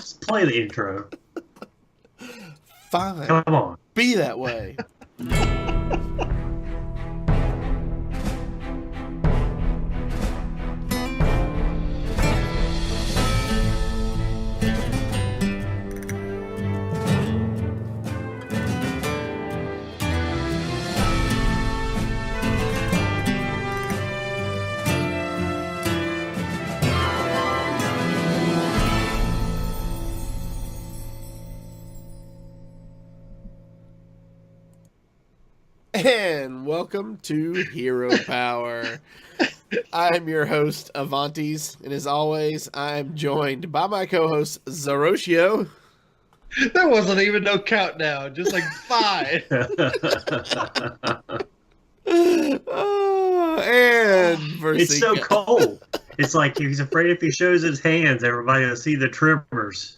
Just play the intro. Fine. Come on. Be that way. And welcome to Hero Power. I'm your host, Avantes, and as always, I'm joined by my co-host, Zeroshio. There wasn't even no countdown, just like 5. And Versika. It's so cold. It's like he's afraid if he shows his hands, everybody will see the tremors.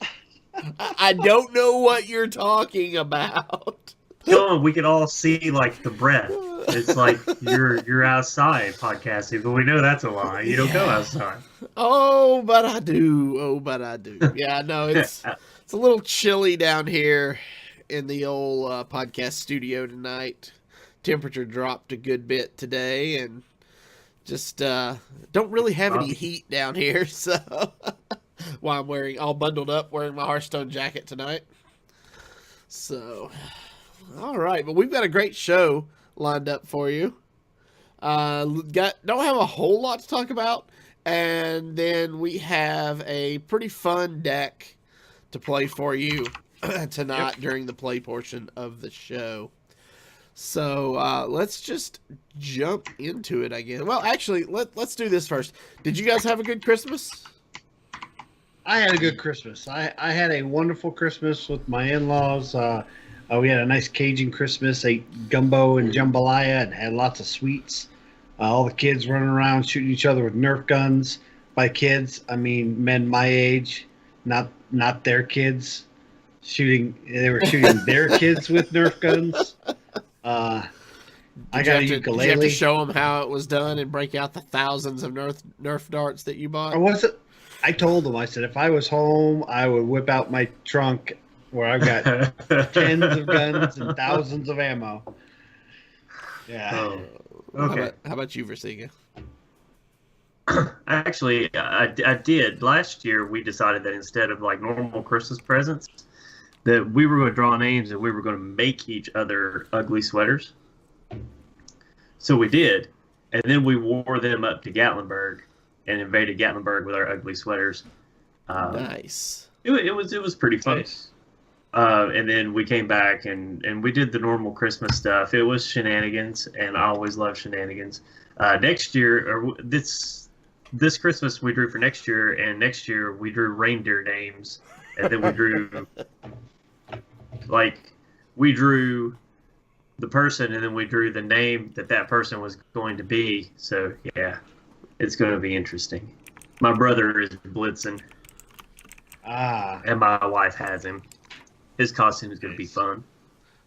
I don't know what you're talking about. Come on, we can all see like the breath. It's like you're outside podcasting, but we know that's a lie. You don't go outside. Oh, but I do. Yeah, no, it's a little chilly down here in the old podcast studio tonight. Temperature dropped a good bit today, and just don't really have any heat down here, so why I'm wearing all bundled up, wearing my Hearthstone jacket tonight. So, all right, but we've got a great show lined up for you. Don't have a whole lot to talk about, and then we have a pretty fun deck to play for you tonight during the play portion of the show. So let's just jump into it, I guess. Well, actually, let's do this first. Did you guys have a good Christmas? I had a good Christmas. I had a wonderful Christmas with my in-laws. We had a nice Cajun Christmas, ate gumbo and jambalaya, and had lots of sweets. All the kids running around shooting each other with Nerf guns. By kids, I mean men my age, not their kids. They were shooting their kids with Nerf guns. I got a ukulele. Did you have to show them how it was done and break out the thousands of Nerf darts that you bought? Or was it? I told them, I said, if I was home, I would whip out my trunk where I've got tens of guns and thousands of ammo. Yeah. Oh, okay. How about you, Versika? Actually, I did. Last year, we decided that instead of like normal Christmas presents, that we were going to draw names and we were going to make each other ugly sweaters. So we did. And then we wore them up to Gatlinburg and invaded Gatlinburg with our ugly sweaters. Nice. It was pretty fun. Nice. And then we came back and we did the normal Christmas stuff. It was shenanigans, and I always love shenanigans. Next year, or this Christmas, we drew for next year, and next year we drew reindeer names, and then we drew we drew the person, and then we drew the name that person was going to be. So yeah, it's going to be interesting. My brother is Blitzen, and my wife has him. His costume is going to be fun.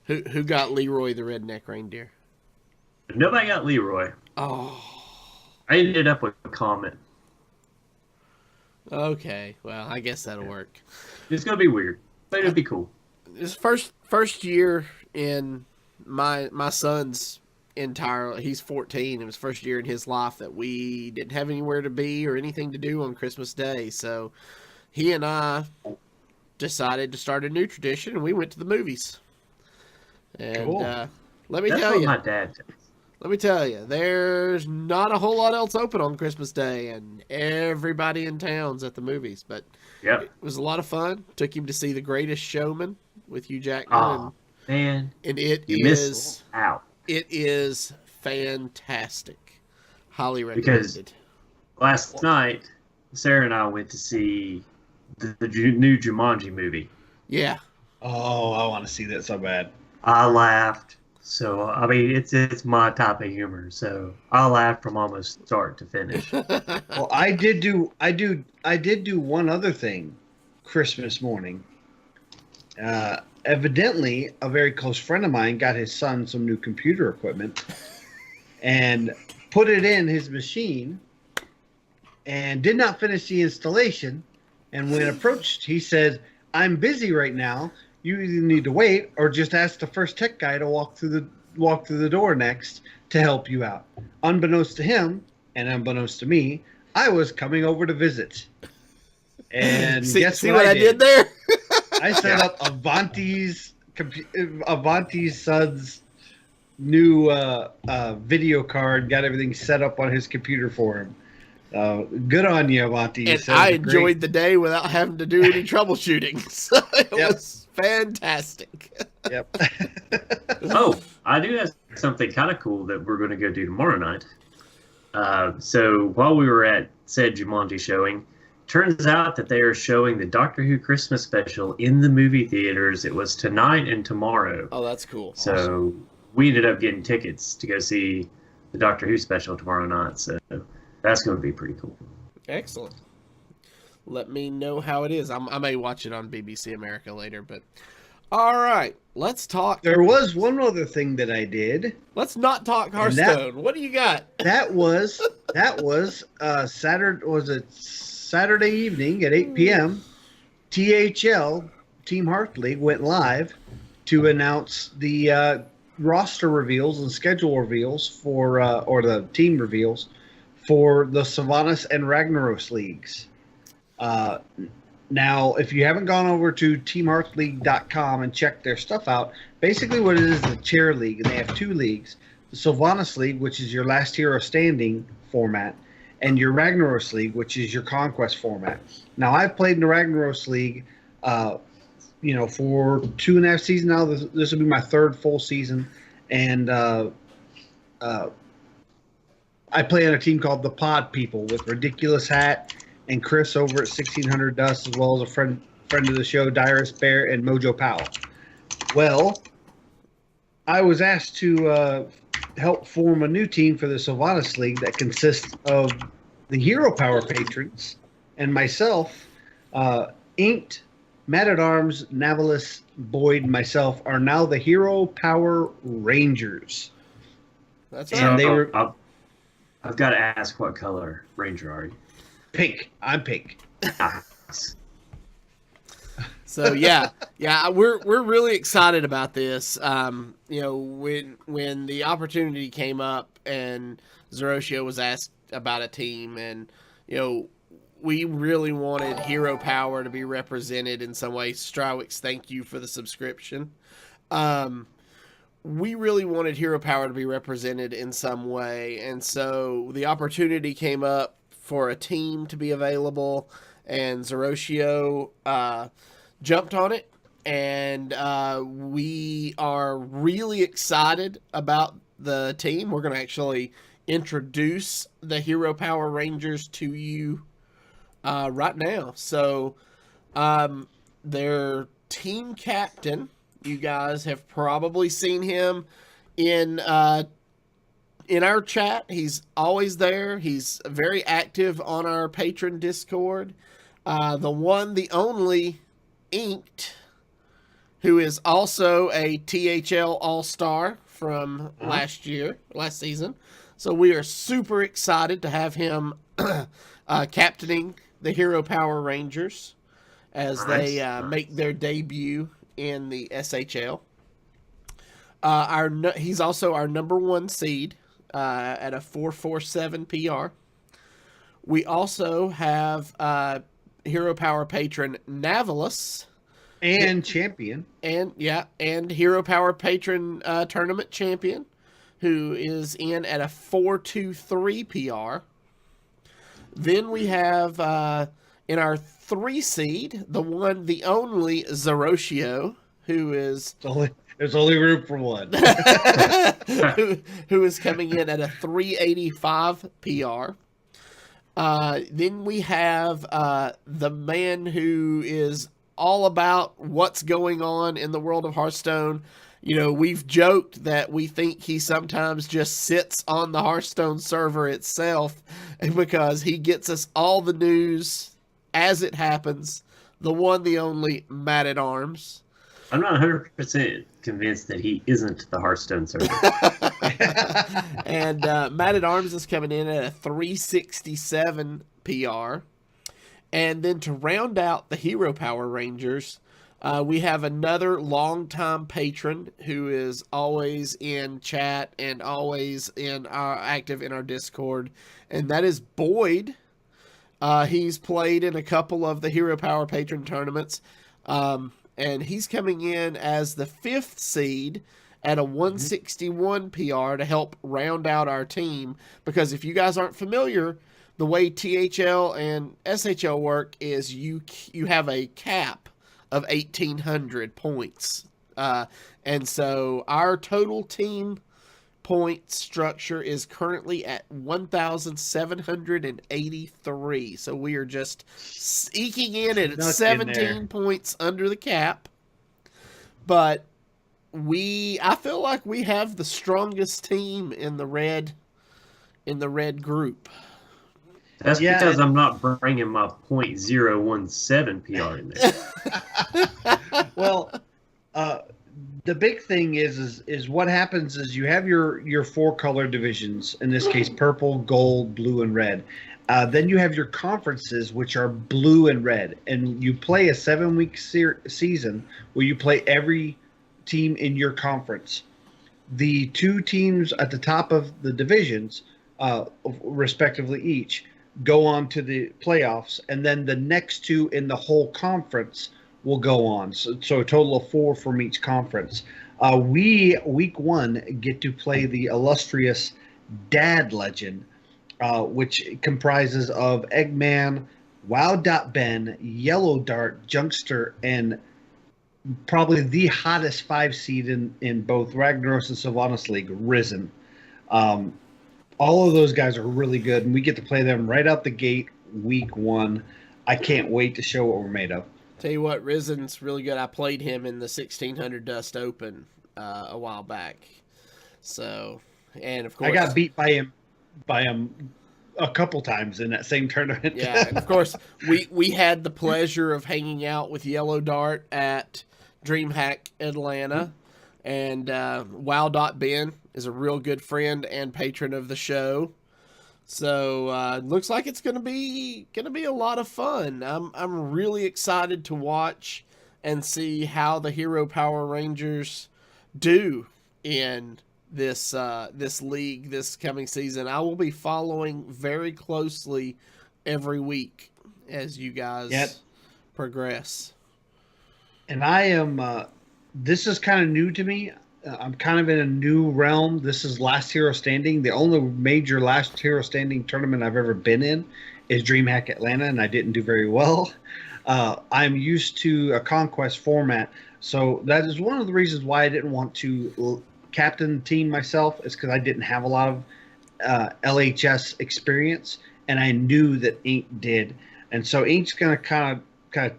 Who got Leroy the redneck reindeer? Nobody got Leroy. Oh. I ended up with a comment. Okay, well, I guess that'll work. It's going to be weird, but it'll be cool. It's first year in my son's he's 14. It was first year in his life that we didn't have anywhere to be or anything to do on Christmas Day. So he and I decided to start a new tradition, and we went to the movies. And cool. Let me That's tell what you, my dad said. Let me tell you, there's not a whole lot else open on Christmas Day, and everybody in town's at the movies. But Yep. it was a lot of fun. Took him to see The Greatest Showman with Hugh Jackman. Oh, man. And You missed out. it is fantastic. Highly Because recommended. last night, Sarah and I went to see the new Jumanji movie. Yeah. Oh, I want to see that so bad. I laughed. So, I mean, it's my type of humor. So, I laughed from almost start to finish. Well, I did do one other thing Christmas morning. Evidently, a very close friend of mine got his son some new computer equipment and put it in his machine and did not finish the installation. And when approached, he said, I'm busy right now. You either need to wait or just ask the first tech guy to walk through the door next to help you out. Unbeknownst to him and unbeknownst to me, I was coming over to visit. And guess what I did there? I set up Avanti's son's new video card, got everything set up on his computer for him. Good on you, Avanti. And I enjoyed the day without having to do any troubleshooting. So it was fantastic. Yep. Oh, I do have something kind of cool that we're going to go do tomorrow night. So while we were at said Jumanji showing, turns out that they are showing the Doctor Who Christmas special in the movie theaters. It was tonight and tomorrow. Oh, that's cool. So awesome. We ended up getting tickets to go see the Doctor Who special tomorrow night. So that's going to be pretty cool. Excellent. Let me know how it is. I may watch it on BBC America later, but all right, let's talk. There was one other thing that I did. Let's not talk Hearthstone. What do you got? That was Saturday. Was it Saturday evening at 8 p.m.? THL Team Hearth League went live to announce the roster reveals and schedule reveals for or the team reveals for the Sylvanas and Ragnaros leagues. Now, if you haven't gone over to teamhearthleague.com and checked their stuff out, basically what it is a chair league, and they have two leagues. The Sylvanas League, which is your last hero standing format, and your Ragnaros League, which is your conquest format. Now, I've played in the Ragnaros League, for 2.5 seasons now. This will be my third full season, and I play on a team called the Pod People with Ridiculous Hat and Chris over at 1600 Dust, as well as a friend of the show, Dyrus Bear and Mojo Powell. Well, I was asked to help form a new team for the Sylvanas League that consists of the Hero Power patrons and myself. Inked, Man-at-Arms, Navalis, Boyd, and myself are now the Hero Power Rangers. That's right. And they were. I've got to ask, what color Ranger are you? Pink. I'm pink. So yeah, we're really excited about this. When the opportunity came up and Zeroshio was asked about a team, and we really wanted Hero Power to be represented in some way. Strywix, thank you for the subscription. We really wanted Hero Power to be represented in some way, and so the opportunity came up for a team to be available, and Zeroshio jumped on it, and we are really excited about the team. We're going to actually introduce the Hero Power Rangers to you right now. So their team captain, you guys have probably seen him in our chat. He's always there. He's very active on our patron Discord. The one, the only, Inked, who is also a THL All-Star from last season. So we are super excited to have him captaining the Hero Power Rangers as they make their debut in the SHL. He's also our number one seed at a 447 PR. We also have Hero Power patron Navalis. And champion. And Hero Power patron tournament champion, who is in at a 423 PR. Then we have in our 3 seed, the one, the only Zeroshio, who is... There's only room for one. who is coming in at a 385 PR. Then we have the man who is all about what's going on in the world of Hearthstone. We've joked that we think he sometimes just sits on the Hearthstone server itself, because he gets us all the news as it happens. The one, the only, Man-at-Arms. I'm not 100% convinced that he isn't the Hearthstone server. And Man-at-Arms is coming in at a 367 PR. And then to round out the Hero Power Rangers, we have another longtime patron who is always in chat and always active in our Discord, and that is Boyd. He's played in a couple of the Hero Power Patron tournaments, and he's coming in as the 5th seed at a 161 PR to help round out our team. Because if you guys aren't familiar, the way THL and SHL work is you have a cap of 1,800 points. And so our total team point structure is currently at 1,783. So we are just eking in at 17 points under the cap. But I feel like we have the strongest team in the red group. That's because I'm not bringing my .017 PR in there. Well, the big thing is what happens is you have your 4 color divisions, in this case purple, gold, blue, and red. Then you have your conferences, which are blue and red, and you play a 7-week season where you play every team in your conference. The 2 teams at the top of the divisions, respectively each, go on to the playoffs, and then the next 2 in the whole conference will go on. So a total of 4 from each conference. We, week 1, get to play the illustrious Dad Legend, which comprises of Eggman, Wow.Ben, Yellow Dart, Junkster, and probably the hottest 5 seed in both Ragnaros and Sylvanas League, Risen. All of those guys are really good, and we get to play them right out the gate week 1. I can't wait to show what we're made of. Tell you what, Risen's really good. I played him in the 1600 Dust Open a while back. So, and of course, I got beat by him a couple times in that same tournament. Yeah, and of course, we had the pleasure of hanging out with Yellow Dart at DreamHack Atlanta, and Wow.Ben is a real good friend and patron of the show. So looks like it's gonna be a lot of fun. I'm really excited to watch and see how the Hero Power Rangers do in this league this coming season. I will be following very closely every week as you guys progress. And I am this is kind of new to me. I'm kind of in a new realm. This is Last Hero Standing. The only major Last Hero Standing tournament I've ever been in is DreamHack Atlanta, and I didn't do very well. I'm used to a Conquest format, so that is one of the reasons why I didn't want to captain the team myself, is because I didn't have a lot of LHS experience, and I knew that Ink did. And so Ink's going to kind of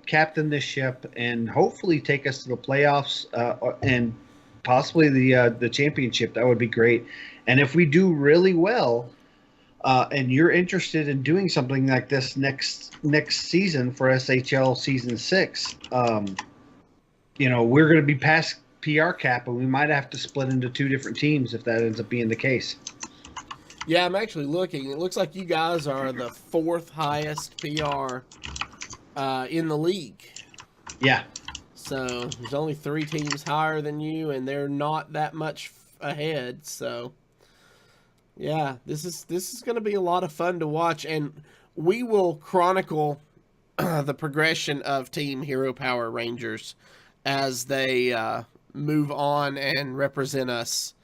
captain this ship and hopefully take us to the playoffs and possibly the championship. That would be great. And if we do really well, and you're interested in doing something like this next season for SHL season 6, we're going to be past PR cap, and we might have to split into 2 different teams if that ends up being the case. Yeah, I'm actually looking. It looks like you guys are the 4th highest PR in the league. Yeah. So there's only 3 teams higher than you, and they're not that much ahead. So yeah, this is going to be a lot of fun to watch, and we will chronicle the progression of Team Hero Power Rangers as they move on and represent us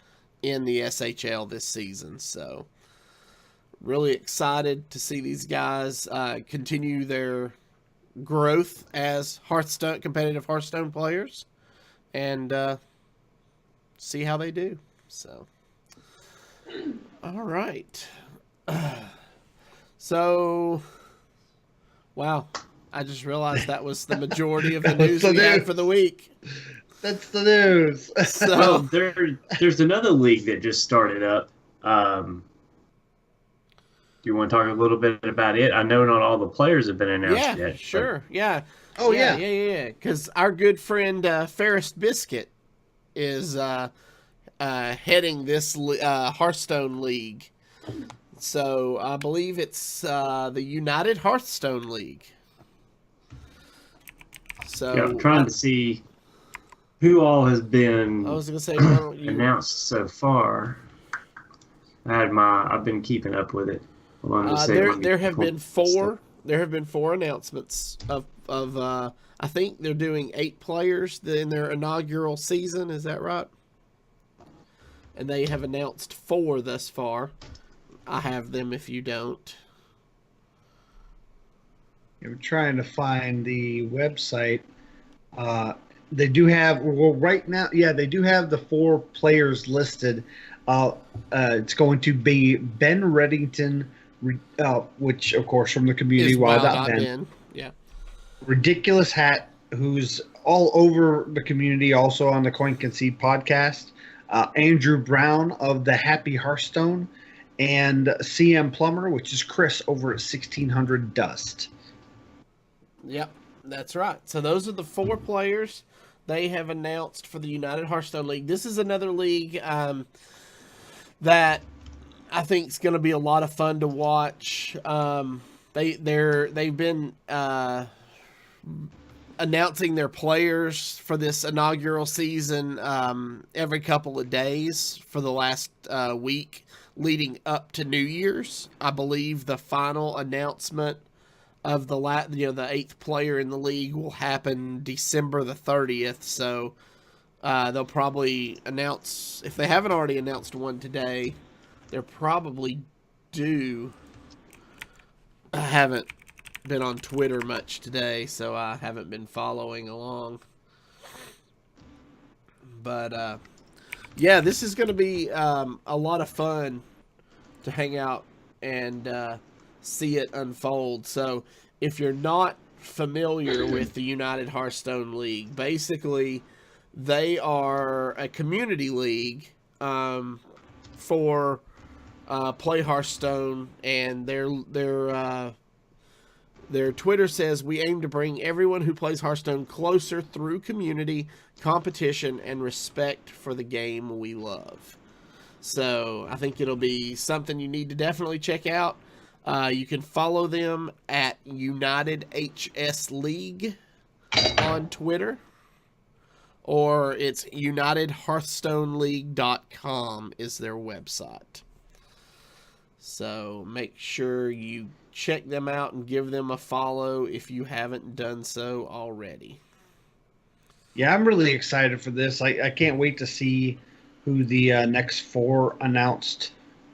in the SHL this season. So really excited to see these guys continue their growth as competitive Hearthstone players, and see how they do. So, all right. So, wow, I just realized that was the majority of the news we had for the week. That's the news. So, well, there's another league that just started up. Do you want to talk a little bit about it? I know not all the players have been announced yet. Sure. Yeah. Oh, yeah. Because our good friend Ferris Biscuit is heading this Hearthstone League. So I believe it's the United Hearthstone League. So yeah, I'm trying to see who all has been I was going to say, why don't you... announced so far. I've been keeping up with it. Hold on a second, let me there have pull been stuff. four announcements of I think they're doing 8 players in their inaugural season. Is that right? And they have announced 4 thus far. I have them if you don't. I'm trying to find the website. They do have, well, right now, yeah, they do have the 4 players listed. It's going to be Ben Reddington, which, of course, from the community, Is Wild.Ben. Ben. Yeah. Ridiculous Hat, who's all over the community, also on the Coin Concede podcast. Andrew Brown of the Happy Hearthstone, and CM Plummer, which is Chris over at 1600 Dust. Yep, that's right. So those are the 4 players they have announced for the United Hearthstone League. This is another league that I think is going to be a lot of fun to watch. They've been announcing their players for this inaugural season every couple of days for the last week leading up to New Year's. I believe the final announcement of the 8th player in the league will happen December the 30th. So they'll probably announce, if they haven't already announced one today, they're probably due. I haven't been on Twitter much today, so I haven't been following along. But yeah, this is going to be a lot of fun to hang out and see it unfold. So if you're not familiar with the United Hearthstone League, basically they are a community league for Play Hearthstone, and their Twitter says, "We aim to bring everyone who plays Hearthstone closer through community, competition, and respect for the game we love." So I think it'll be something you need to definitely check out. You can follow them at United HS League on Twitter, or it's UnitedHearthstoneLeague.com is their website. So make sure you check them out and give them a follow if you haven't done so already. Yeah, I'm really excited for this. I can't wait to see who the next 4 announced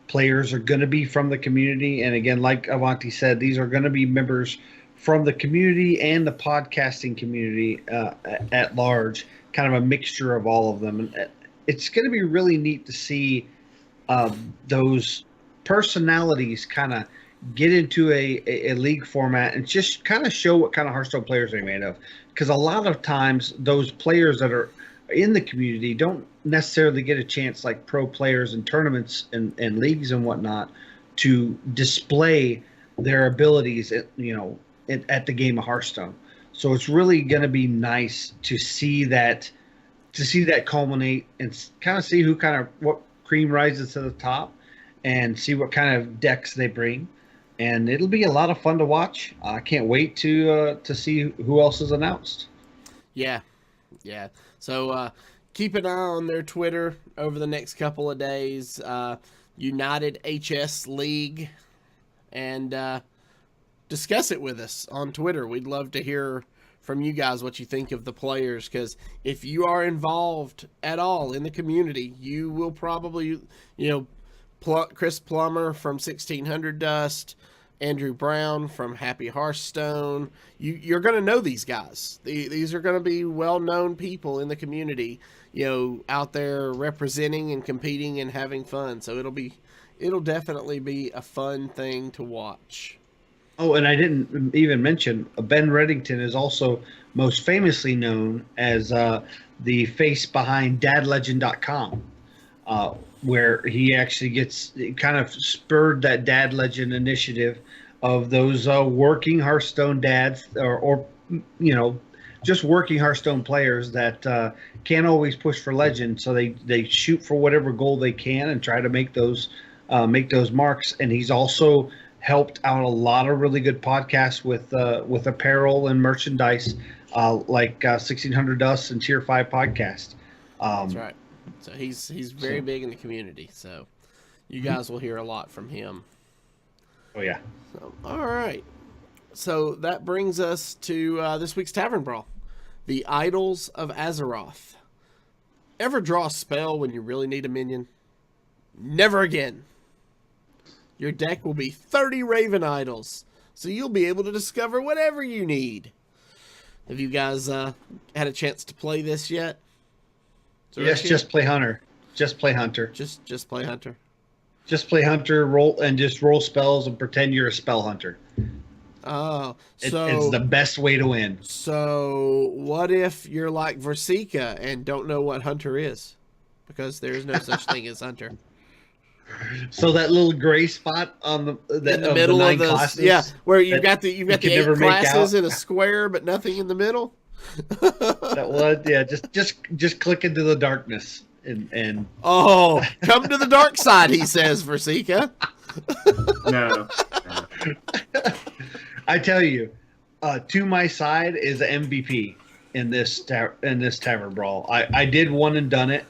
players are going to be from the community. And again, like Avanti said, these are going to be members from the community and the podcasting community at large, kind of a mixture of all of them. And it's going to be really neat to see those personalities kind of get into a league format and just kind of show what kind of Hearthstone players they're made of. Because a lot of times those players that are in the community don't necessarily get a chance, like pro players in tournaments and leagues and whatnot, to display their abilities at the game of Hearthstone. So it's really going to be nice to see that culminate and kind of see what cream rises to the top and see what kind of decks they bring. And it'll be a lot of fun to watch. I can't wait to see who else is announced. Yeah. So keep an eye on their Twitter over the next couple of days. United HS League, and discuss it with us on Twitter. We'd love to hear from you guys what you think of the players, because if you are involved at all in the community, you will probably, Chris Plummer from 1600 Dust, Andrew Brown from Happy Hearthstone. You're going to know these guys. These are going to be well-known people in the community, out there representing and competing and having fun. So it'll definitely be a fun thing to watch. Oh, and I didn't even mention Ben Reddington is also most famously known as the face behind DadLegend.com. Where he actually kind of spurred that Dad Legend initiative of those working Hearthstone dads or just working Hearthstone players that can't always push for Legend. So they shoot for whatever goal they can and try to make those marks. And he's also helped out a lot of really good podcasts with apparel and merchandise like 1600 Dust and Tier 5 podcast. That's right. So he's very big in the community. So you guys will hear a lot from him. Oh, yeah. So, all right. So that brings us to this week's Tavern Brawl. The Idols of Azeroth. Ever draw a spell when you really need a minion? Never again. Your deck will be 30 Raven Idols, so you'll be able to discover whatever you need. Have you guys had a chance to play this yet? Yes, just play Hunter. Just play Hunter. Just play Hunter. Just play Hunter, roll spells and pretend you're a spell hunter. Oh, so it's the best way to win. So what if you're like Versika and don't know what Hunter is? Because there is no such thing as Hunter. So that little gray spot on the in the middle of the classes, yeah, where you've got the 8 classes in a square, but nothing in the middle. That was just click into the darkness and oh, come to the dark side, he says, Versika. No. I tell you, To My Side is the MVP in this Tavern Brawl. I did one and done it.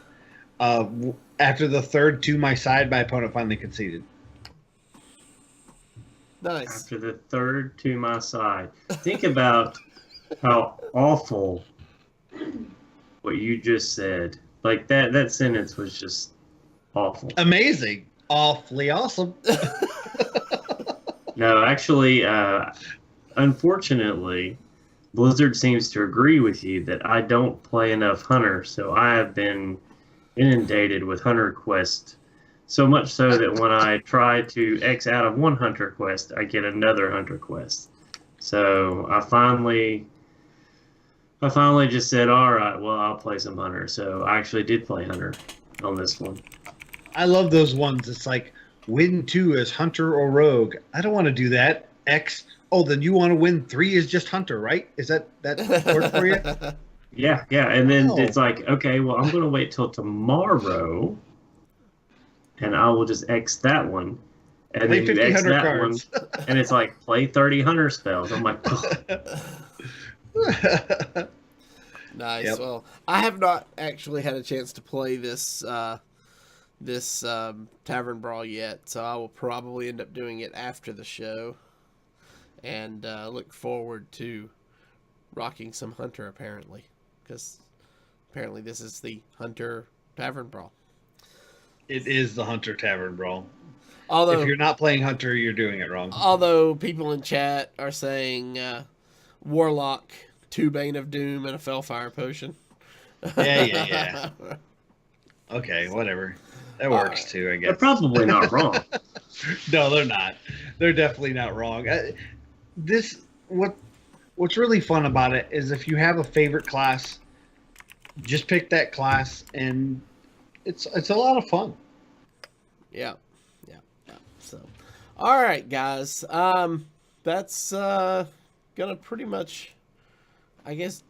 After the third To My Side, my opponent finally conceded. Nice. After the third To My Side. Think about how awful what you just said. Like that sentence was just awful. Amazing. Awfully awesome. No, actually, unfortunately, Blizzard seems to agree with you that I don't play enough Hunter, so I have been inundated with Hunter quests, so much so that when I try to X out of one Hunter quest, I get another Hunter quest. So I finally just said, all right, well, I'll play some Hunter. So I actually did play Hunter on this one. I love those ones. It's like, win 2 as Hunter or Rogue. I don't want to do that. X. Oh, then you want to win 3 as just Hunter, right? Is that work for you? Yeah. And then it's like, okay, well, I'm going to wait till tomorrow, and I will just X that one. And play then you X that cards. one, and it's like, play 30 Hunter spells. I'm like, Nice. Yep. Well, I have not actually had a chance to play this Tavern Brawl yet, so I will probably end up doing it after the show, and look forward to rocking some Hunter, apparently, because apparently this is the Hunter Tavern Brawl. It is the Hunter Tavern Brawl. Although, if you're not playing Hunter, you're doing it wrong. Although people in chat are saying Warlock, 2 Bane of Doom, and a Fellfire Potion. Yeah. Okay, whatever. That works too, I guess. they're probably not wrong. No, they're not. They're definitely not wrong. What's really fun about it is if you have a favorite class, just pick that class, and it's a lot of fun. Yeah. So, all right, guys. That's gonna pretty much, I guess,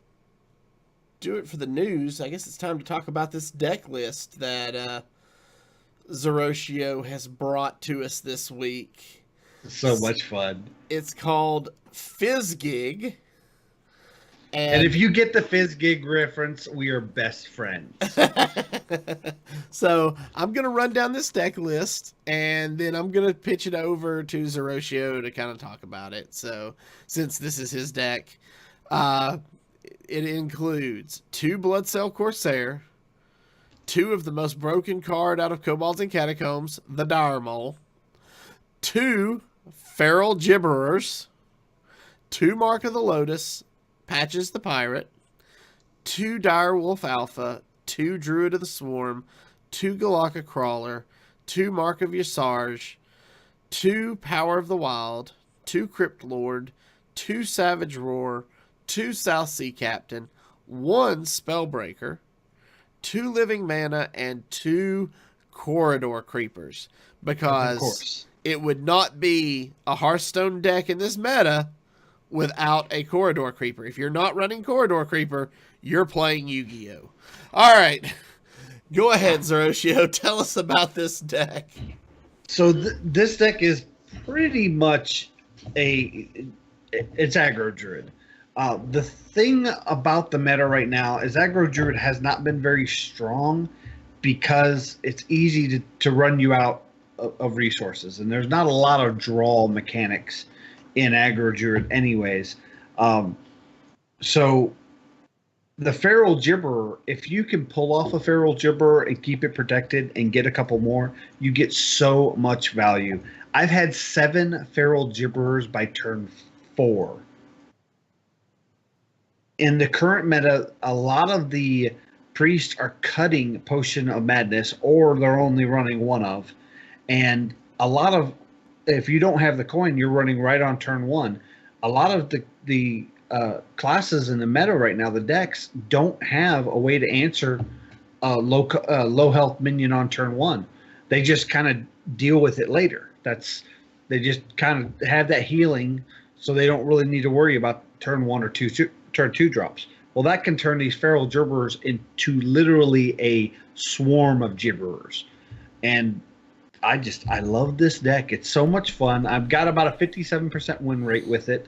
do it for the news. I guess it's time to talk about this deck list that Zeroshio has brought to us this week. So much fun. It's called Fizzgig. And if you get the Fizzgig reference, we are best friends. So I'm going to run down this deck list, and then I'm going to pitch it over to Zeroshio to kind of talk about it. So since this is his deck, it includes 2 Bloodcell Corsair, 2 of the most broken card out of Kobolds and Catacombs, the Dire Mole, 2 Feral Gibberers, 2 Mark of the Lotus, Patches the Pirate, 2 Dire Wolf Alpha, 2 Druid of the Swarm, 2 Galaka Crawler, 2 Mark of Yasarj, 2 Power of the Wild, 2 Crypt Lord, 2 Savage Roar, 2 South Sea Captain, 1 Spellbreaker, 2 Living Mana, and 2 Corridor Creepers. Because it would not be a Hearthstone deck in this meta without a Corridor Creeper. If you're not running Corridor Creeper, you're playing Yu-Gi-Oh! All right. Go ahead, Zeroshio. Tell us about this deck. So this deck is pretty much it's aggro Druid. The thing about the meta right now is Aggro Druid has not been very strong because it's easy to run you out of resources, and there's not a lot of draw mechanics in Aggro Druid anyways. So the Feral Gibberer, if you can pull off a Feral Gibberer and keep it protected and get a couple more, you get so much value. I've had 7 Feral Gibberers by turn 4. In the current meta, a lot of the priests are cutting Potion of Madness, or they're only running one of. And a lot of, if you don't have the coin, you're running right on turn 1. A lot of the classes in the meta right now, the decks, don't have a way to answer a low health minion on turn 1. They just kind of deal with it later. They just kind of have that healing, so they don't really need to worry about turn 1 or turn 2 drops. Well, that can turn these Feral Gibberers into literally a swarm of Gibberers. And I love this deck. It's so much fun. I've got about a 57% win rate with it.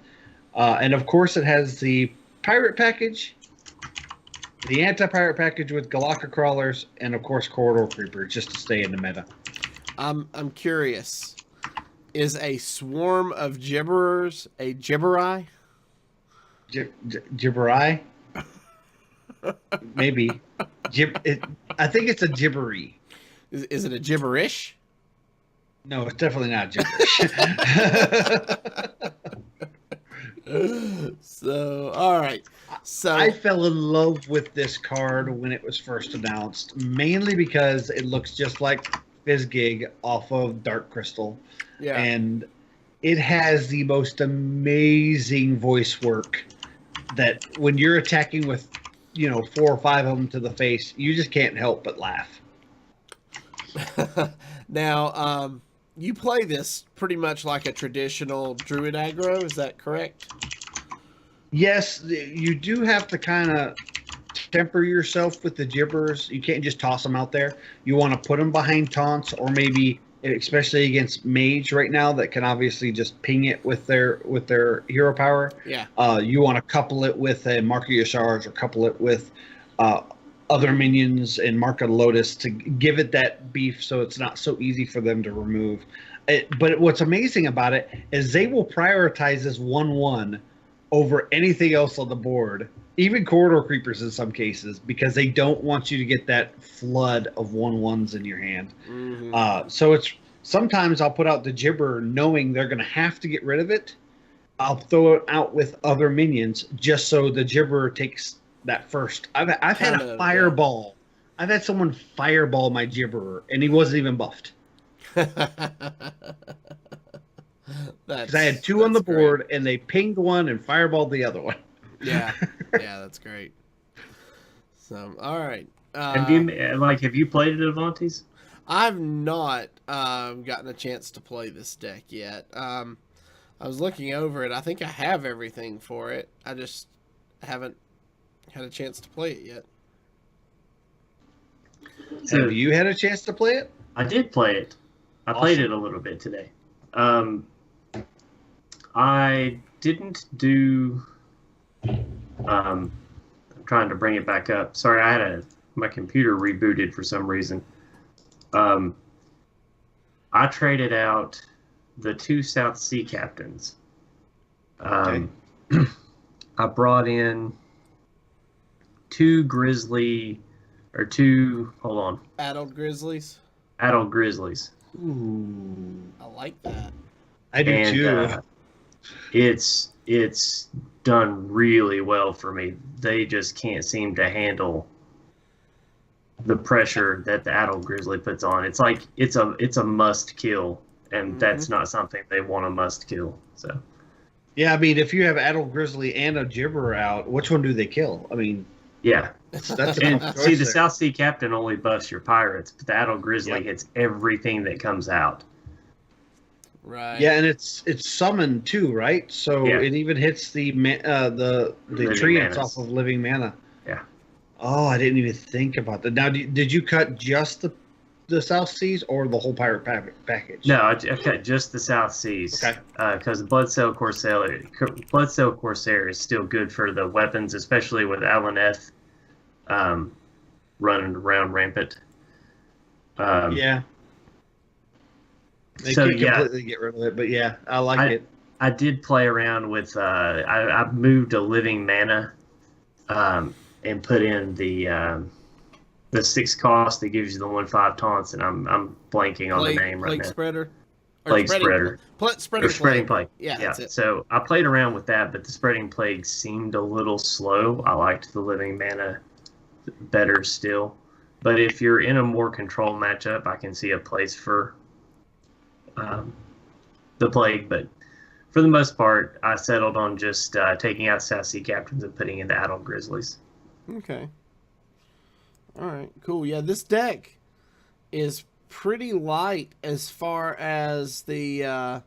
And of course, it has the pirate package, the anti-pirate package with Galactic Crawlers, and of course, Corridor Creeper, just to stay in the meta. I'm curious. Is a swarm of Gibberers a Gibberai? Gibberai? Maybe. I think it's a Gibbery. Is it a Gibberish? No, it's definitely not gibberish. So, all right. So I fell in love with this card when it was first announced, mainly because it looks just like Fizzgig off of Dark Crystal. yeah. And it has the most amazing voice work that when you're attacking with, 4 or 5 of them to the face, you just can't help but laugh. Now, you play this pretty much like a traditional Druid aggro, is that correct? Yes, you do have to kind of temper yourself with the Gibberers. You can't just toss them out there. You want to put them behind taunts, or maybe, especially against Mage right now, that can obviously just ping it with their hero power. Yeah. You want to couple it with a Mark of Yashar's, or couple it with other minions and Mark of Lotus to give it that beef, so it's not so easy for them to remove. But what's amazing about it is they will prioritize this 1/1 over anything else on the board, even Corridor Creepers in some cases, because they don't want you to get that flood of 1/1s in your hand. Mm-hmm. So it's sometimes I'll put out the Gibber knowing they're going to have to get rid of it. I'll throw it out with other minions just so the Gibber takes that first. I've had a fireball. Yeah. I've had someone fireball my Gibberer, and he wasn't even buffed. Because I had 2 on the board, and they pinged one and fireballed the other one. Yeah, that's great. So, all right. And have you played it, Avantes? I've not gotten a chance to play this deck yet. I was looking over it. I think I have everything for it. I just haven't had a chance to play it yet. So, have you had a chance to play it? I did play it. I played it a little bit today. I didn't do. I'm trying to bring it back up. Sorry, I had my computer rebooted for some reason. I traded out the 2 South Sea Captains. Okay. I brought in 2 Grizzly, or 2. Hold on. Adult Grizzlies. Adult Grizzlies. Ooh, I like that. I do too. It's done really well for me. They just can't seem to handle the pressure that the adult grizzly puts on. It's like it's a must kill, and that's not something they want to must kill. So yeah, I mean, if you have adult grizzly and a Gibber out, which one do they kill? I mean, yeah, that's and see, the South Sea Captain only buffs your pirates, but the adult grizzly hits everything that comes out. Right. Yeah, and it's summoned too, right? So it even hits the treants off of living mana. Yeah. Oh, I didn't even think about that. Now, did you cut just the South Seas or the whole pirate package? No, okay, just the South Seas. Okay. Because Bloodsail Corsair is still good for the weapons, especially with Alaneth running around rampant. Yeah. They So, can't completely get rid of it, but yeah, I like it. I did play around with. I moved a living mana, and put in the 6 cost that gives you the 1/5 taunts, and I'm blanking on the name right now. Spreader. Plague Spreader. Spreading Plague. Yeah, that's it. So I played around with that, but the Spreading Plague seemed a little slow. I liked the living mana better still. But if you're in a more control matchup, I can see a place for the Plague. But for the most part, I settled on just taking out South Sea Captains and putting in the Adult Grizzlies. Okay. All right, cool. Yeah, this deck is pretty light as far as the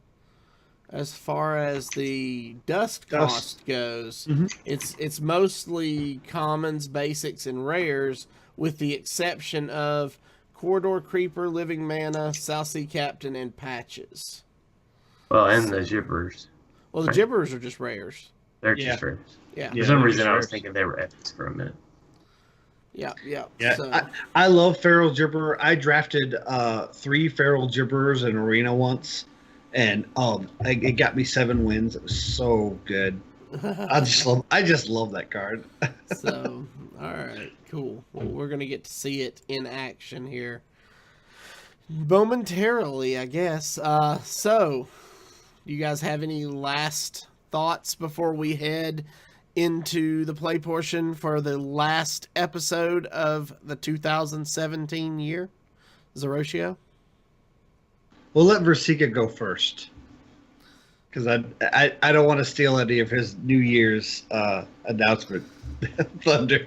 dust cost goes. Mm-hmm. It's mostly commons, basics, and rares, with the exception of Corridor Creeper, Living Mana, South Sea Captain, and Patches. Well, and the Gibberers. Well, the Gibberers are just rares. They're just rares. Yeah. For some reason, I was thinking they were epics for a minute. Yeah. So. I love Feral Gibberer. I drafted 3 Feral Gibberers in Arena once, and it got me 7 wins. It was so good. I just love that card. So, all right, cool. Well, we're gonna get to see it in action here momentarily, I guess. So, do you guys have any last thoughts before we head into the play portion for the last episode of the 2017 year? Zeroshio? We'll let Versika go first, because I don't want to steal any of his New Year's announcement thunder.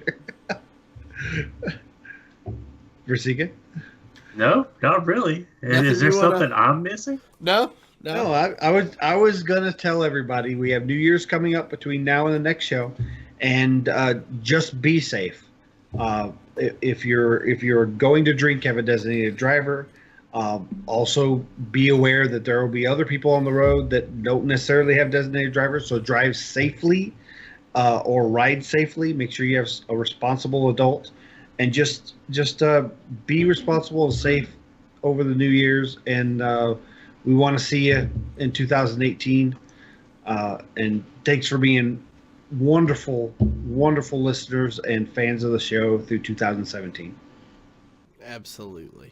Versika? No, not really. Is there something I'm missing? No. I was gonna tell everybody we have New Year's coming up between now and the next show, and just be safe. If you're going to drink, have a designated driver. Also, be aware that there will be other people on the road that don't necessarily have designated drivers. So drive safely or ride safely. Make sure you have a responsible adult, and just be responsible and safe over the New Year's. And we want to see you in 2018. And thanks for being wonderful listeners and fans of the show through 2017. Absolutely.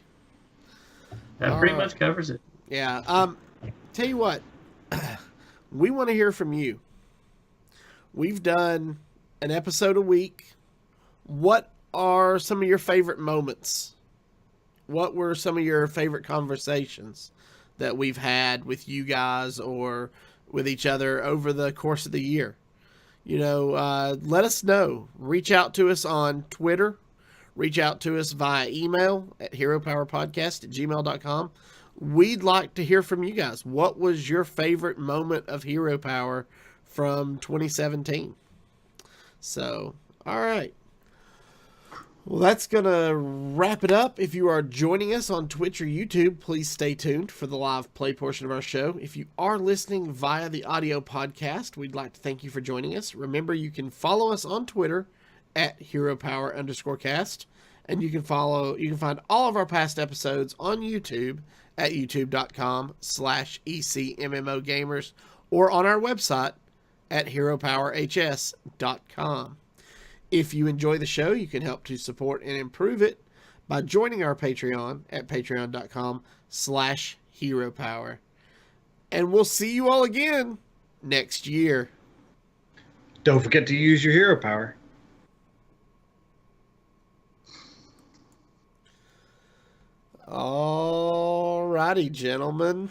That pretty much covers it. Yeah. Tell you what, we want to hear from you. We've done an episode a week. What are some of your favorite moments? What were some of your favorite conversations that we've had with you guys or with each other over the course of the year? Let us know. Reach out to us on Twitter. Reach out to us via email at heropowerpodcast@gmail.com. We'd like to hear from you guys. What was your favorite moment of Hero Power from 2017? So, all right. Well, that's going to wrap it up. If you are joining us on Twitch or YouTube, please stay tuned for the live play portion of our show. If you are listening via the audio podcast, we'd like to thank you for joining us. Remember, you can follow us on Twitter at HeroPower_cast, and you can find all of our past episodes on YouTube at youtube.com/ECMMOgamers or on our website at HeroPowerHS.com. If you enjoy the show, you can help to support and improve it by joining our Patreon at patreon.com/HeroPower. And we'll see you all again next year. Don't forget to use your hero power. All righty, gentlemen.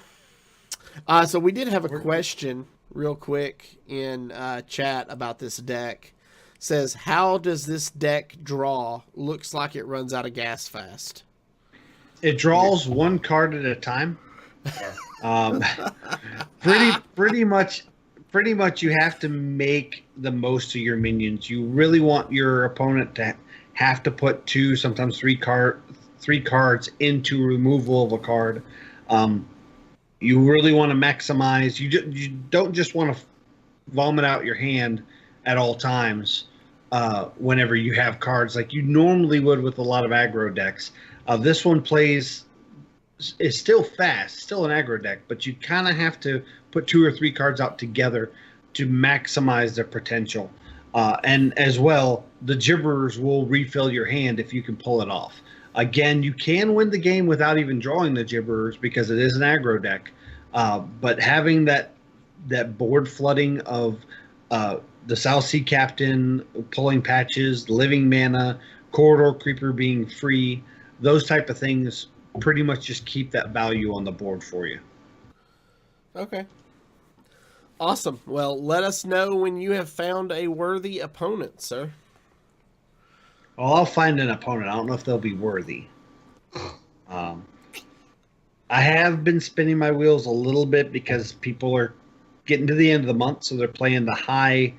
So we did have a question real quick in chat about this deck. Says, how does this deck draw? Looks like it runs out of gas fast. It draws one card at a time. Pretty much you have to make the most of your minions. You really want your opponent to have to put 2, sometimes 3 3 cards into removal of a card. You really want to maximize. You don't just want to vomit out your hand at all times whenever you have cards like you normally would with a lot of aggro decks. This one is still fast, still an aggro deck, but you kind of have to put 2 or 3 cards out together to maximize their potential. And as well, the Gibberers will refill your hand if you can pull it off. Again, you can win the game without even drawing the Gibberers because it is an aggro deck. But having that board flooding of the South Sea Captain pulling patches, living mana, Corridor Creeper being free, those type of things pretty much just keep that value on the board for you. Okay. Awesome. Well, let us know when you have found a worthy opponent, sir. Well, I'll find an opponent. I don't know if they'll be worthy. I have been spinning my wheels a little bit because people are getting to the end of the month, so they're playing the high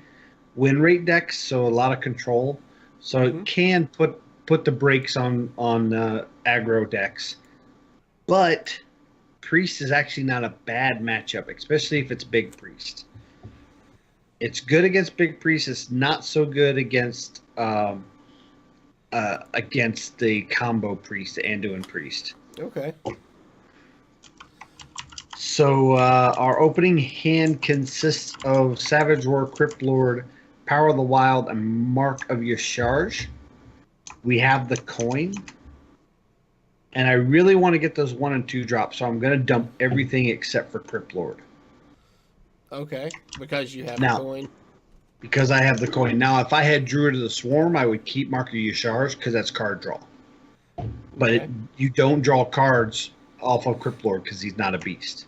win rate decks, so a lot of control. So it can put the brakes on aggro decks. But Priest is actually not a bad matchup, especially if it's Big Priest. It's good against Big Priest. It's not so good against the combo Priest, the Anduin Priest. Okay. So our opening hand consists of Savage Roar, Crypt Lord, Power of the Wild, and Mark of Yasharj. We have the coin. And I really want to get those 1 and 2 drops, so I'm going to dump everything except for Crypt Lord. Okay, because you have the coin. Because I have the coin. Now, if I had Druid of the Swarm, I would keep Mark of Yasharj because that's card draw. But you don't draw cards off of Crypt Lord because he's not a beast.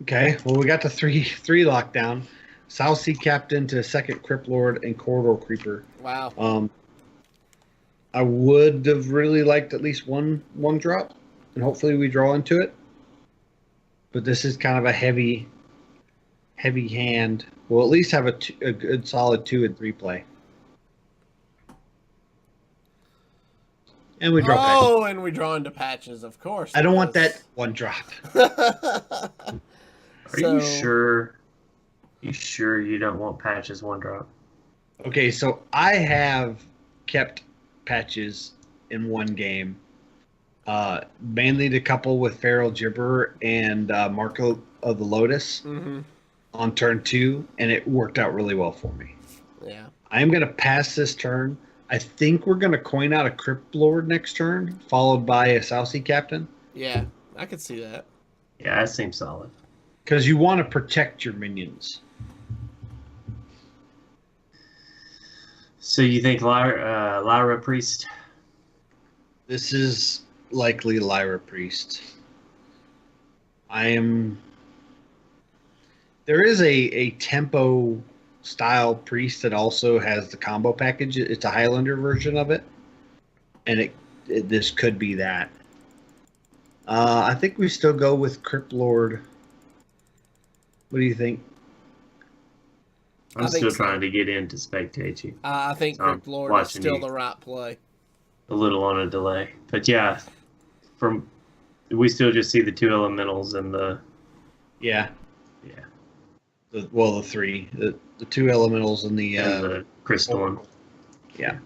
Okay, well, we got the three lockdown. South Sea Captain to second Crypt Lord and Corridor Creeper. Wow. I would have really liked at least one drop, and hopefully we draw into it. But this is kind of a heavy hand. We'll at least have a good solid 2 and 3 play. And we draw patches. Oh, and we draw into patches, of course. I don't want that 1 drop. Are you sure? You sure you don't want patches 1 drop? Okay, so I have kept patches in 1 game, mainly to couple with Feral Gibberer and Marco of the Lotus on turn 2, and it worked out really well for me. Yeah. I am going to pass this turn. I think we're going to coin out a Crypt Lord next turn, followed by a South Sea Captain. Yeah, I could see that. Yeah, that seems solid. Because you want to protect your minions. So you think Lyra Priest? This is likely Lyra Priest. There is a tempo style priest that also has the combo package. It's a Highlander version of it. And this could be that. I think we still go with Crypt Lord. What do you think? I'm still trying to get in to spectate you. I think Crypt Lord is still the right play. A little on a delay. But yeah, we still just see the 2 elementals and the... Yeah. Yeah. The 3. The 2 elementals and the crystal one. Yeah.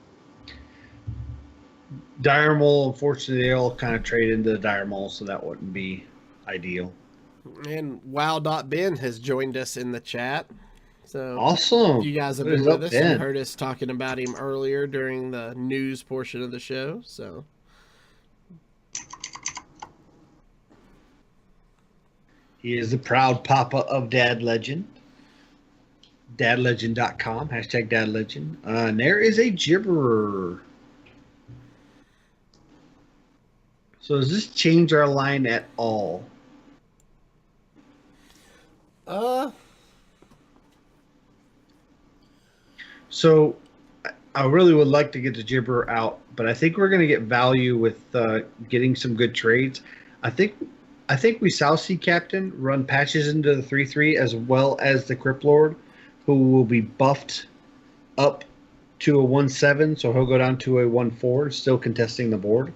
Dire Mole, unfortunately, they all kind of trade into the Dire Mole, so that wouldn't be ideal. And Wow.Ben has joined us in the chat. So awesome! You guys have been with us and heard us talking about him earlier during the news portion of the show. So he is the proud papa of Dad Legend. DadLegend.com, #DadLegend. And there is a Gibberer. So does this change our line at all? So I really would like to get the Gibberer out, but I think we're going to get value with getting some good trades. I think we South Sea Captain run patches into the 3/3 as well as the Crypt Lord, who will be buffed up to a 1/7, so he'll go down to a 1/4, still contesting the board.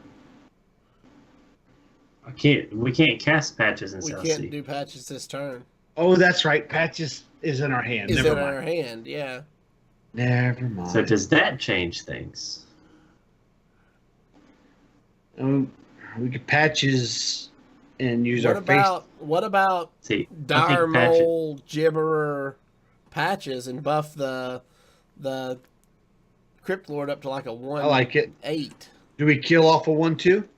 We can't cast patches in We South can't Sea. do patches this turn. Oh, that's right. Patches is in our hand. Is Never in mind. our hand, yeah. Never mind. So does that change things? We could patches and use our face. What about See, Dire Mole, Gibberer, patches and buff the Crypt Lord up to like a 1/8? I like it. Do we kill off a 1/2?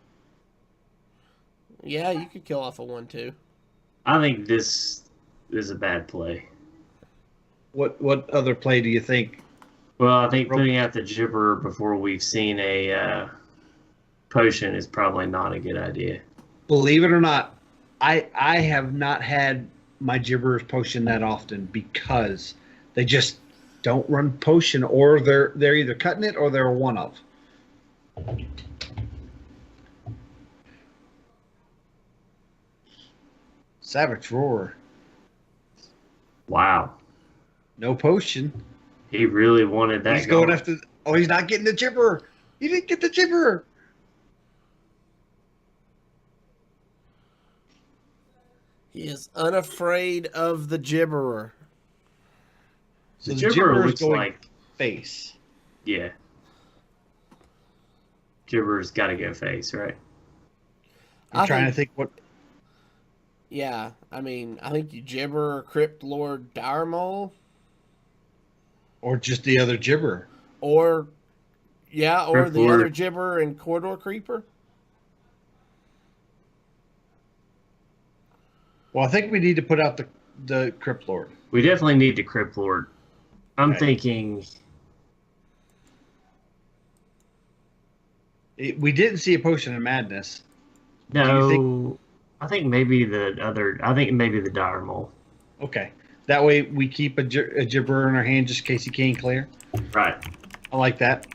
Yeah, you could kill off a 1/2. I think this is a bad play. What other play do you think? Well, I think putting out the Gibberer before we've seen a potion is probably not a good idea. Believe it or not, I have not had my Gibberer's potion that often because they just don't run potion, or they're either cutting it or they're a one of. Savage Roar. Wow. No potion. He really wanted that. He's going after. Oh, he's not getting the Gibberer. He didn't get the Gibberer. He is unafraid of the Gibberer. So the Gibberer looks like face. Yeah. Gibberer's got to go face, right? I'm trying to think what. Yeah, I mean, I think you Gibberer, Crypt Lord, Dire Mole. Or just the other Gibberer. Or the Lord. other Gibberer and Corridor Creeper. Well, I think we need to put out the Crypt Lord. We definitely need the Crypt Lord. I'm thinking. We didn't see a Potion of Madness. No. I think maybe the Dire Mole. Okay. That way we keep a Gibberer in our hand just in case he can clear. Right. I like that.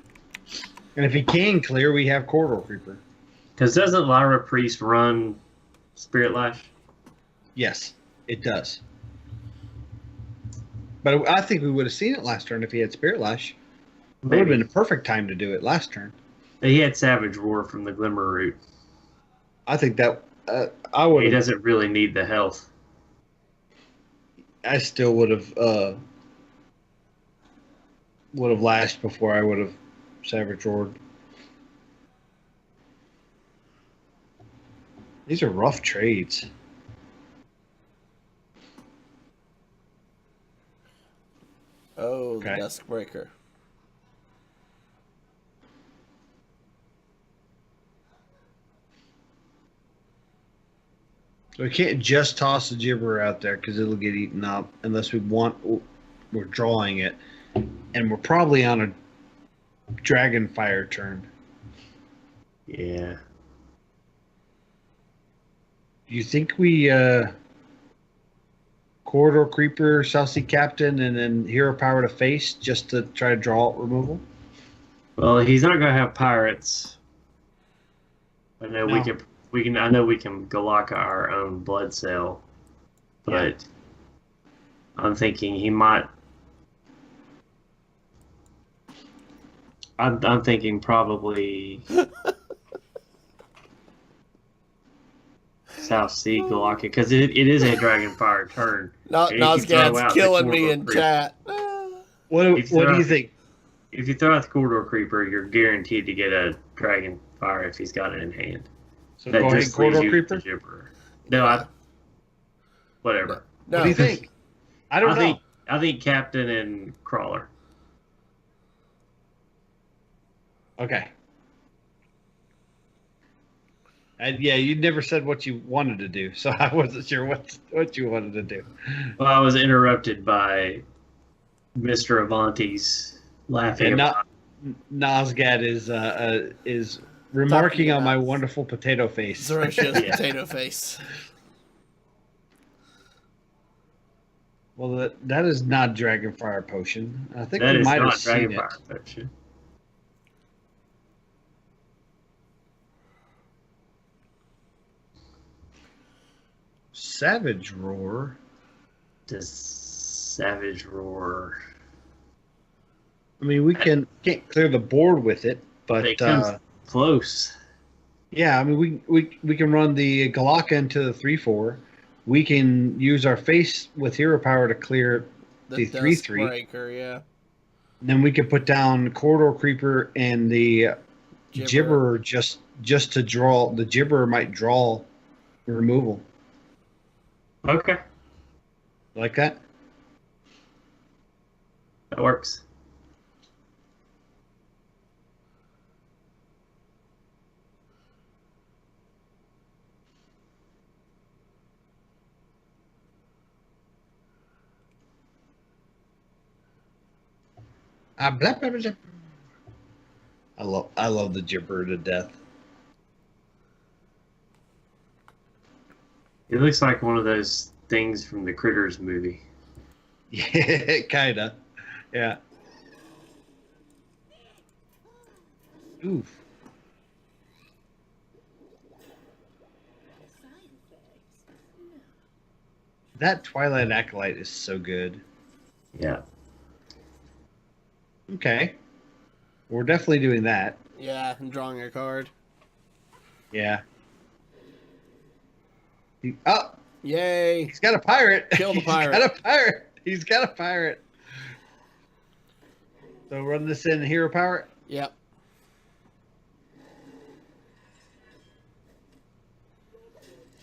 And if he can clear, we have Corridor Creeper. Because doesn't Lyra Priest run Spirit Lash? Yes, it does. But I think we would have seen it last turn if he had Spirit Lash. It would have been a perfect time to do it last turn. He had Savage Roar from the Glimmer Root. I think that I would. He doesn't really need the health. I still would have lashed before I would have Savage Roared. These are rough trades. Oh, okay. The Duskbreaker. So we can't just toss the Gibberer out there because it'll get eaten up unless we're drawing it. And we're probably on a Dragonfire turn. Yeah. Do you think we Corridor Creeper, South Sea Captain, and then Hero Power to face just to try to draw removal? Well, he's not going to have pirates. I know we can. I know we can Galaka our own blood cell, but I'm thinking he might. I'm thinking probably South Sea Galaka because it is a Dragonfire turn. Nosgad's killing me in chat. What do you think? If you throw out the Corridor Creeper, you're guaranteed to get a Dragonfire if he's got it in hand. So that go ahead, Corridor Creeper? No, whatever. No. What do you think? I don't know. I think Captain and Crawler. Okay. And you never said what you wanted to do, so I wasn't sure what you wanted to do. Well, I was interrupted by Mr. Avanti's laughing. And Nosgad is remarking on my wonderful potato face. Zoroastria's potato face. Well, that is not Dragonfire Potion. I think that we might have seen it. Potion. Savage Roar. Does Savage Roar? I mean, we can't clear the board with it, but It comes close. yeah, I mean, we can run the Galaka into the 3/4. We can use our face with hero power to clear the 3/3. Breaker, yeah. Then we can put down Corridor Creeper and the Gibberer just to draw. The Gibberer might draw removal. Okay, Like that? that works. Blah, blah, blah, blah. I love the Gibberer to death. It looks like one of those things from the Critters movie. Yeah, kinda. Yeah. Oof. That Twilight Acolyte is so good. Yeah. Okay. We're definitely doing that. Yeah, and drawing a card. Yeah. Oh, Yay! he's got a pirate. Kill the pirate. He's got a pirate. He's got a pirate. So run this in hero power. Yep.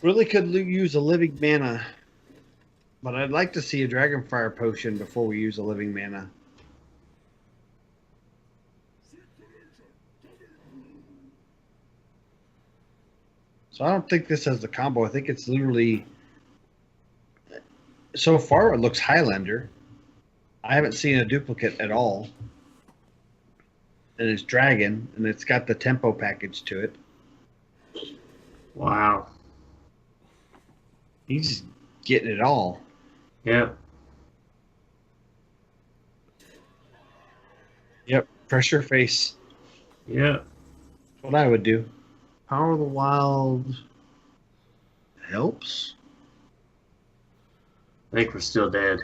Really could use a living mana, but I'd like to see a Dragonfire potion before we use a living mana. So I don't think this has the combo. I think it's literally. So far, it looks Highlander. I haven't seen a duplicate at all. And it's Dragon, and it's got the tempo package to it. Wow. He's getting it all. Yeah. Yep, pressure face. Yeah. That's what I would do. Power of the Wild helps. I think we're still dead.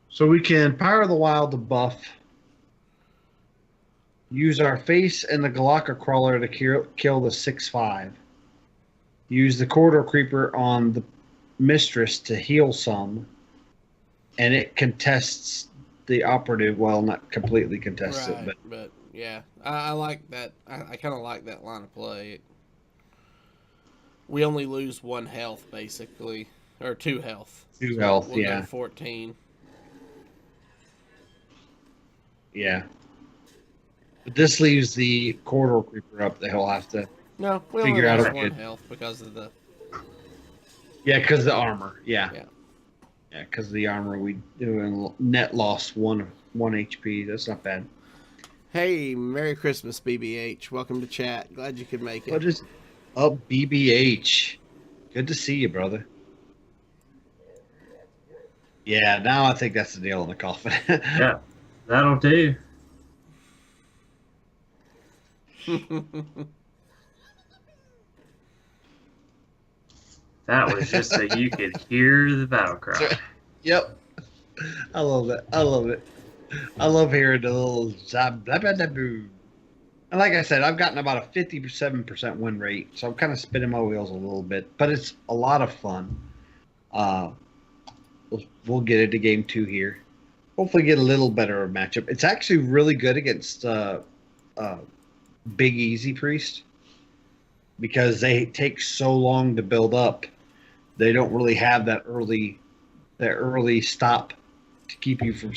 So we can Power of the Wild to buff. Use our face and the Galaka Crawler to kill the 6/5. Use the Corridor Creeper on the Mistress to heal some. And it contests the operative. Well, not completely contests Right, it, but yeah, I like that. I kind of like that line of play. We only lose 1 health, basically. Or 2 health. 2 health, We'll yeah. go 14. Yeah. But this leaves the Corridor Creeper up that he'll have to. No, we Figure only out lose a 1 good- health because of the... Yeah, because of the armor. Yeah. Yeah. Yeah, because of the armor, we do net loss 1 HP. That's not bad. Hey, Merry Christmas, BBH. Welcome to chat. Glad you could make it. What is up, BBH? Good to see you, brother. Yeah, now I think that's the nail in the coffin. Yeah. That'll do. That was just so you could hear the battle cry. Yep. I love it. I love it. I love hearing the little zap, blah, blah, blah, boo. And like I said, I've gotten about a 57% win rate, so I'm kind of spinning my wheels a little bit, but it's a lot of fun. We'll get into game 2 here. Hopefully get a little better of a matchup. It's actually really good against Big Easy Priest because they take so long to build up. They don't really have that early stop to keep you from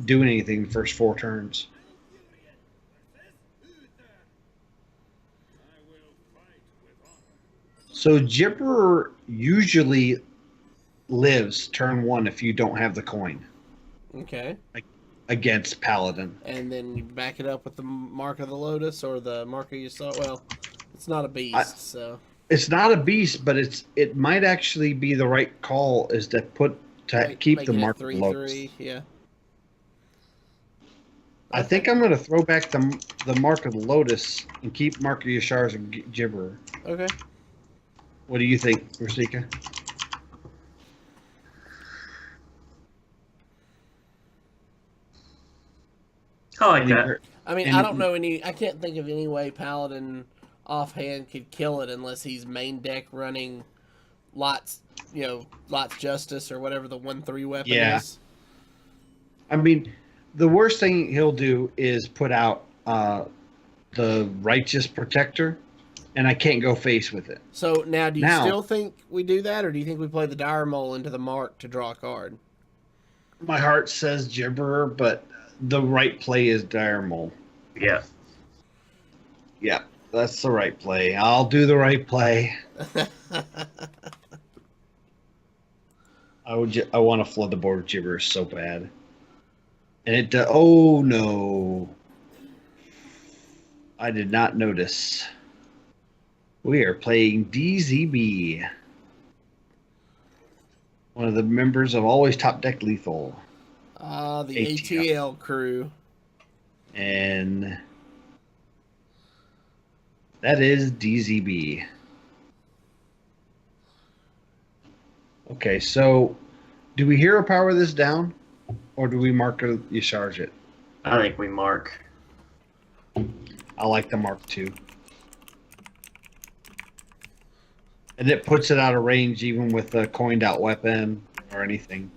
doing anything the first 4 turns. So Gibberer usually lives turn 1 if you don't have the coin Okay. against Paladin. And then you back it up with the Mark of the Lotus or the Mark of your Soul. Well, it's not a beast, so... It's not a beast, but it might actually be the right call is to keep the Mark of the Lotus. 3/3, yeah. I think I'm going to throw back the Mark of the Lotus and keep Mark of Yashar's and Gibberer. Okay. What do you think, Rasika? I like that. I mean, And- I don't know any. I can't think of any way Paladin offhand could kill it unless he's main deck running Lot's, Lot's Justice or whatever the 1/3 weapon Yeah. is. I mean, the worst thing he'll do is put out the Righteous Protector, and I can't go face with it. So now, do you Now- still think we do that, or do you think we play the Dire Mole into the mark to draw a card? My heart says Gibberer, but the right play is Dire Mole. Yeah. Yeah, that's the right play. I'll do the right play. I want to flood the board with Gibberer so bad. And it oh no. I did not notice. We are playing DZB. One of the members of Always Top Deck Lethal. The ATL. ATL crew. And that is DZB. Okay, so do we hero power this down? Or do we mark it, you charge it? I think we mark. I like the Mark II. And it puts it out of range even with a coined out weapon or anything.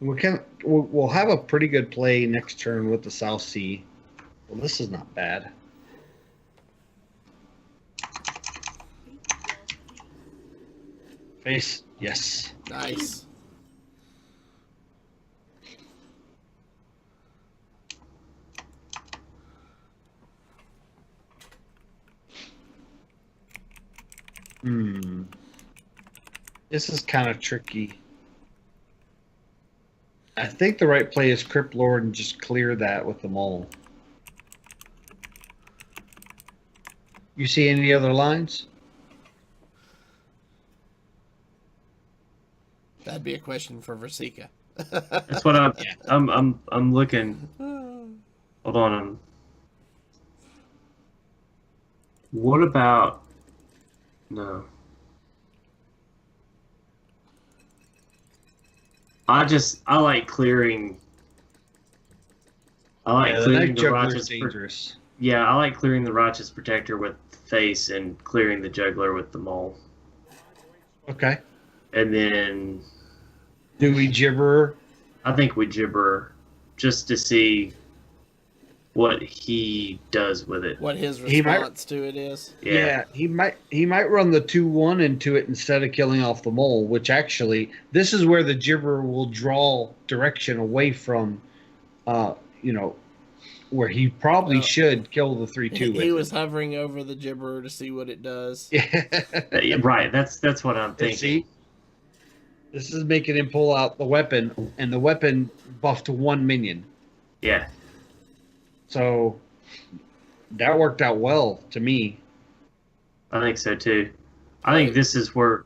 We'll have a pretty good play next turn with the South Sea. Well, this is not bad. Face, yes. Nice. This is kind of tricky. I think the right play is Crypt Lord and just clear that with the mole. You see any other lines? That'd be a question for Versika. That's what I'm looking. Hold on. What about no? I like clearing. I like the clearing Night the Juggler's righteous. dangerous. Yeah, I like clearing the righteous protector with face and clearing the juggler with the mole. Okay. And then Do we Gibberer? I think we Gibberer just to see what he does with it. What his He might- response to it is. Yeah. He might run the 2/1 into it instead of killing off the mole, which actually this is where the Gibberer will draw direction away from where he probably should kill the 3/2 with He it. was hovering over the Gibberer to see what it does. Yeah, right. That's what I'm thinking. See? This is making him pull out the weapon, and the weapon buffed to 1 minion. Yeah. So that worked out well to me. I think so too. I think this is where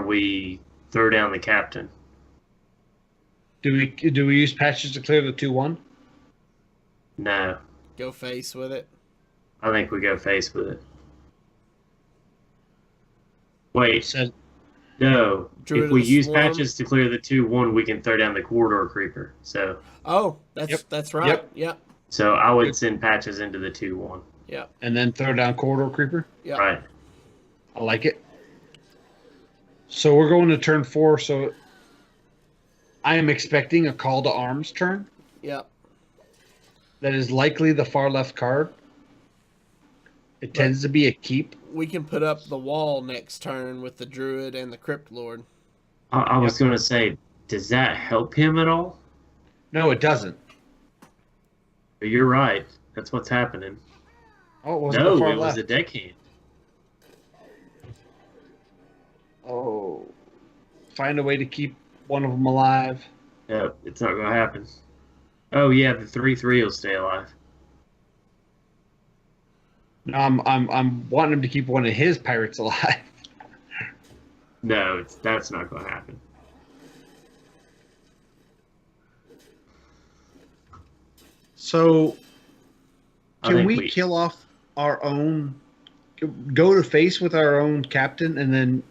we throw down the captain. Do we use patches to clear the 2/1? No. Go face with it. I think we go face with it. Wait, Said no. Druid If we of the use Swarm. patches to clear the 2/1, we can throw down the corridor creeper. So Oh, that's right. Yep. Yep. I would send patches into the 2/1. Yep. and then throw down corridor creeper. Yep. Right. I like it. So we're going to turn 4. So I am expecting a call to arms turn. Yep. That is likely the far left card. It tends to be a keep. We can put up the wall next turn with the Druid and the Crypt Lord. I was going to say, does that help him at all? No, it doesn't. But you're right. That's what's happening. Oh, it wasn't No, the far it was left. a deckhand. Oh, find a way to keep one of them alive. No, it's not going to happen. Oh yeah, the 3/3 will stay alive. No, I'm wanting him to keep one of his pirates alive. No, that's not going to happen. So I can think we kill off our own? Go to face with our own captain and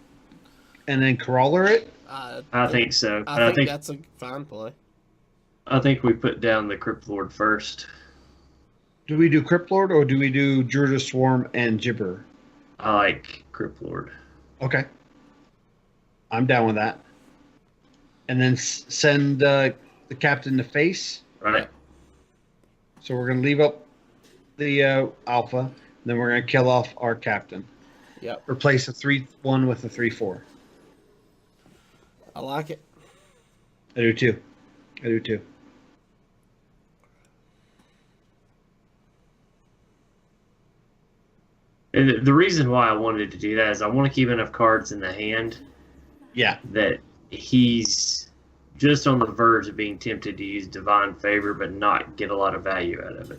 then crawler it? I think so. I think that's a fine play. I think we put down the Crypt Lord first. Do we do Crypt Lord or do we do Druid Swarm and Gibberer? I like Crypt Lord. Okay. I'm down with that. And then send the captain to face. Right. So we're going to leave up the alpha. And then we're going to kill off our captain. Yep. Replace a 3-1 with a 3-4. I like it. I do too. And the reason why I wanted to do that is I want to keep enough cards in the hand Yeah. that he's just on the verge of being tempted to use Divine Favor but not get a lot of value out of it.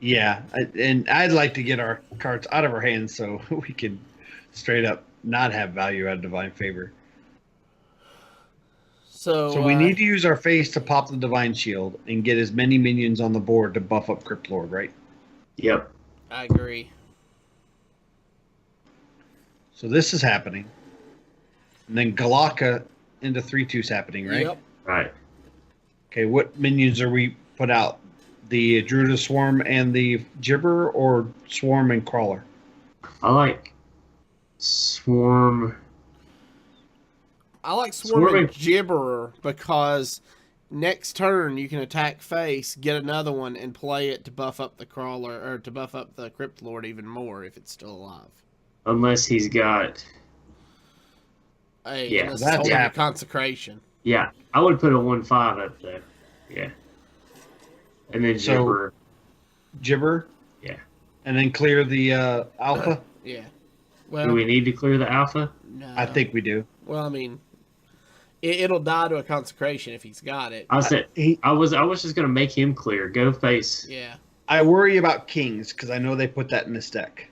Yeah. And I'd like to get our cards out of our hands so we can straight up not have value out of Divine Favor. So we need to use our face to pop the Divine Shield and get as many minions on the board to buff up Crypt Lord, right? Yep. I agree. So this is happening. And then Galaka into 3-2's happening, right? Yep. Right. Okay, what minions are we put out? The Druid Swarm and the Gibberer or Swarm and Crawler? I like Swarm. I like Swarm and Gibberer because next turn you can attack face, get another one, and play it to buff up the Crawler or to buff up the Crypt Lord even more if it's still alive. Unless he's got... Hey, that's a consecration. Yeah, I would put a 1-5 up there. Yeah. And then Gibberer. Gibberer? Yeah. And then clear the alpha? Yeah. Well, Do we need to clear the alpha? No. I think we do. Well, I mean, it'll die to a consecration if he's got it. I said I was just gonna make him clear. Go face. Yeah. I worry about kings because I know they put that in this deck.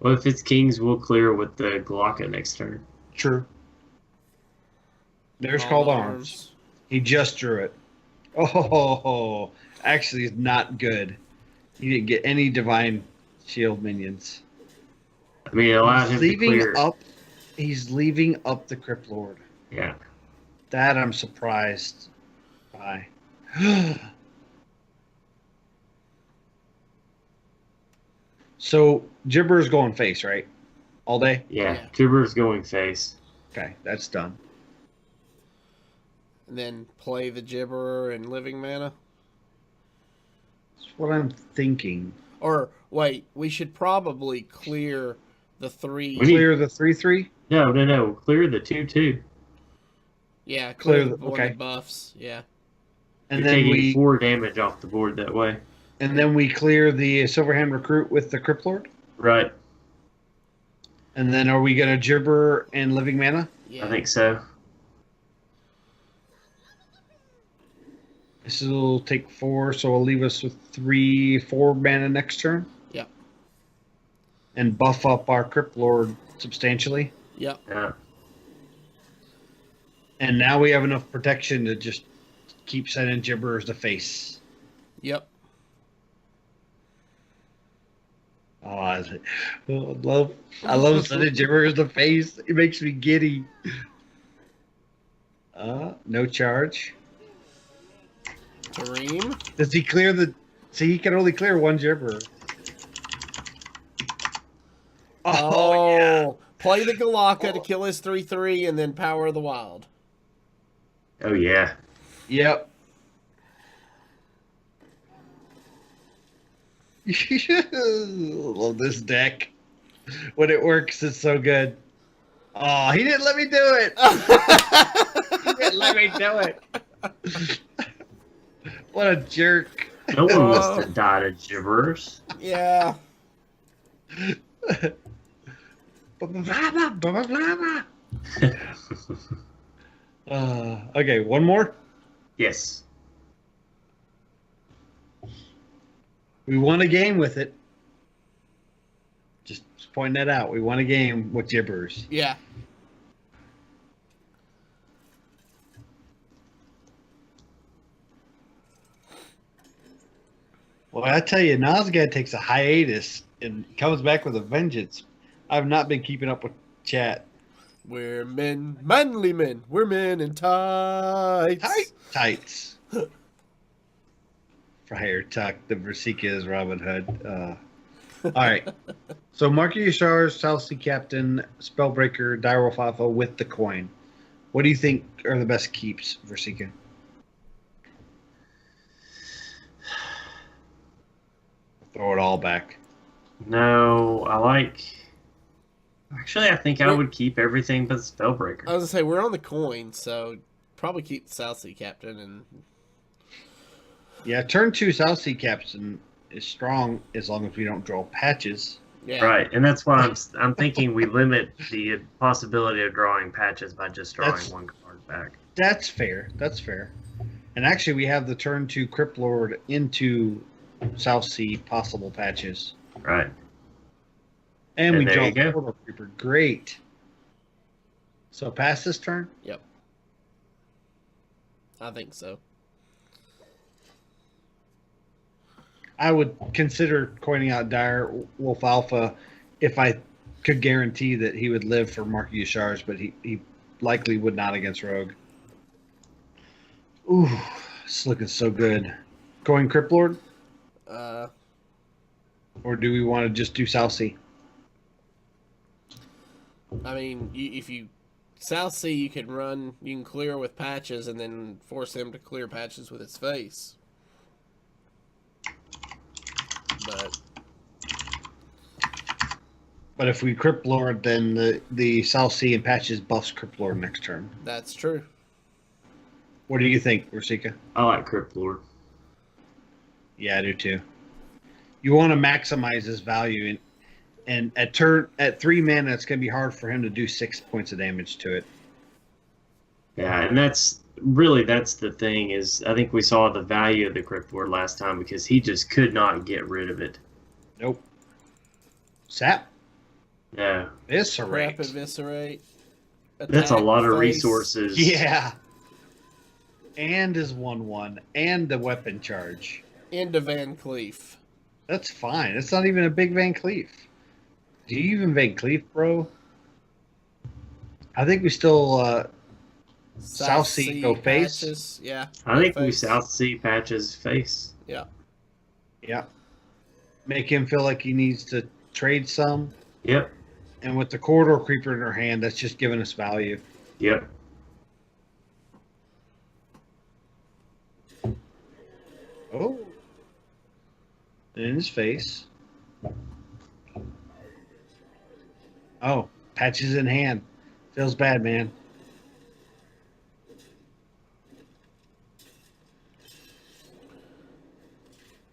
Well, if it's kings, we'll clear with the Glocka next turn. True. There's Called Arms. He just drew it. Oh, actually, it's not good. He didn't get any Divine Shield minions. I mean, it allowed him to clear. He's leaving up the Crypt Lord. Yeah. That I'm surprised by. So Gibberer's going face, right? All day? Yeah. Gibberer's going face. Okay, that's done. And then play the Gibberer and Living Mana? That's what I'm thinking. Or, wait, we should probably clear the 3... Clear the 3-3? No. Clear the 2-2. Yeah, clear the one that buffs. Yeah. And You're then taking 4 damage off the board that way. And then we clear the Silverhand Recruit with the Crypt Lord? Right. And then are we going to Gibberer and Living Mana? Yeah. I think so. This will take 4, so it'll leave us with 3-4 mana next turn. Yep. And buff up our Crypt Lord substantially. Yep. Yeah. And now we have enough protection to just keep sending Gibberers to face. Yep. Oh, I love sending Gibberers to face. It makes me giddy. No charge. Dream. Does he clear the... See, he can only clear one Gibberer. Oh, yeah. Play the Galaka to kill his 3-3 and then Power the Wild. Oh, yeah. Yep. Love this deck. When it works, it's so good. Oh, he didn't let me do it. He didn't let me do it. What a jerk. No one wants to die to Gibberers. Yeah. Okay, one more. Yes. We won a game with it. Just point that out. We won a game with Gibberers. Yeah. Well, I tell you, Nazgad takes a hiatus and comes back with a vengeance. I've not been keeping up with chat. We're men, manly men. We're men in tights. Tights. Friar Tuck. The Versika is Robin Hood. All right. So Marky Yashar's South Sea Captain, Spellbreaker, Direwolf Alpha with the coin. What do you think are the best keeps, Versika? Throw it all back. No, I like. Actually, I think I would keep everything but Spellbreaker. I was gonna say we're on the coin, so probably keep the South Sea Captain and. Yeah, turn 2 South Sea Captain is strong as long as we don't draw patches. Yeah. Right, and that's why I'm thinking we limit the possibility of drawing patches by just drawing one card back. That's fair. That's fair. And actually, we have the turn 2 Crypt Lord into South Sea possible patches. Right. And we there draw you the go. Portal Creeper. Great. So pass this turn? Yep. I think so. I would consider coining out Dire Wolf Alpha if I could guarantee that he would live for Marky Yashar's, but he likely would not against Rogue. Ooh, it's looking so good. Going Crypt Lord? Or do we want to just do South Sea? I mean, if you South Sea, you can clear with patches and then force him to clear patches with his face. But if we Crypt Lord, then the South Sea and patches buffs Crypt Lord next turn. That's true. What do you think, Versika? I like Crypt Lord. Yeah, I do too. You want to maximize his value, and at 3 mana, it's going to be hard for him to do 6 points of damage to it. Yeah, and that's the thing is I think we saw the value of the Crypt Lord last time because he just could not get rid of it. Nope. Sap. No. Eviscerate. Crap, eviscerate. That's a lot of face. resources. Yeah. And his 1/1 and the weapon charge. Into Van Cleef. That's fine. It's not even a big Van Cleef. Do you even Van Cleef, bro? I think we still South Sea go face. Patches. Yeah. I think we face. South Sea patches face. Yeah. Yeah. Make him feel like he needs to trade some. Yep. And with the Corridor Creeper in her hand, that's just giving us value. Yep. Oh. In his face. Oh, patches in hand. Feels bad, man.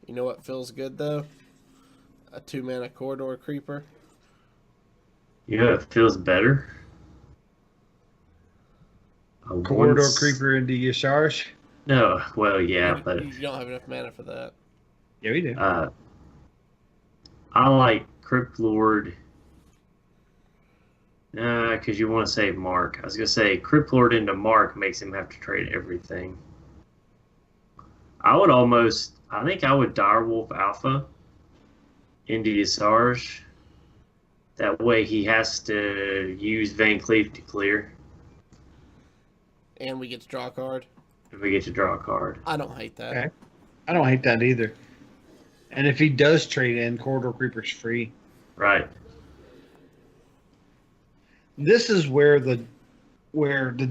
You know what feels good though? A 2-mana Corridor Creeper. Yeah, it feels better. Corridor Creeper into Yasharsh? No, well, yeah, but You don't have enough mana for that. Yeah, we do. I like Crypt Lord because you want to save Mark. I was going to say Crypt Lord into Mark makes him have to trade everything. I think I would Direwolf Alpha into Yasarj. That way he has to use Van Cleef to clear. And we get to draw a card. If we get to draw a card. I don't hate that. Okay. I don't hate that either. And if he does trade in, Corridor Creeper's free. Right. This is where the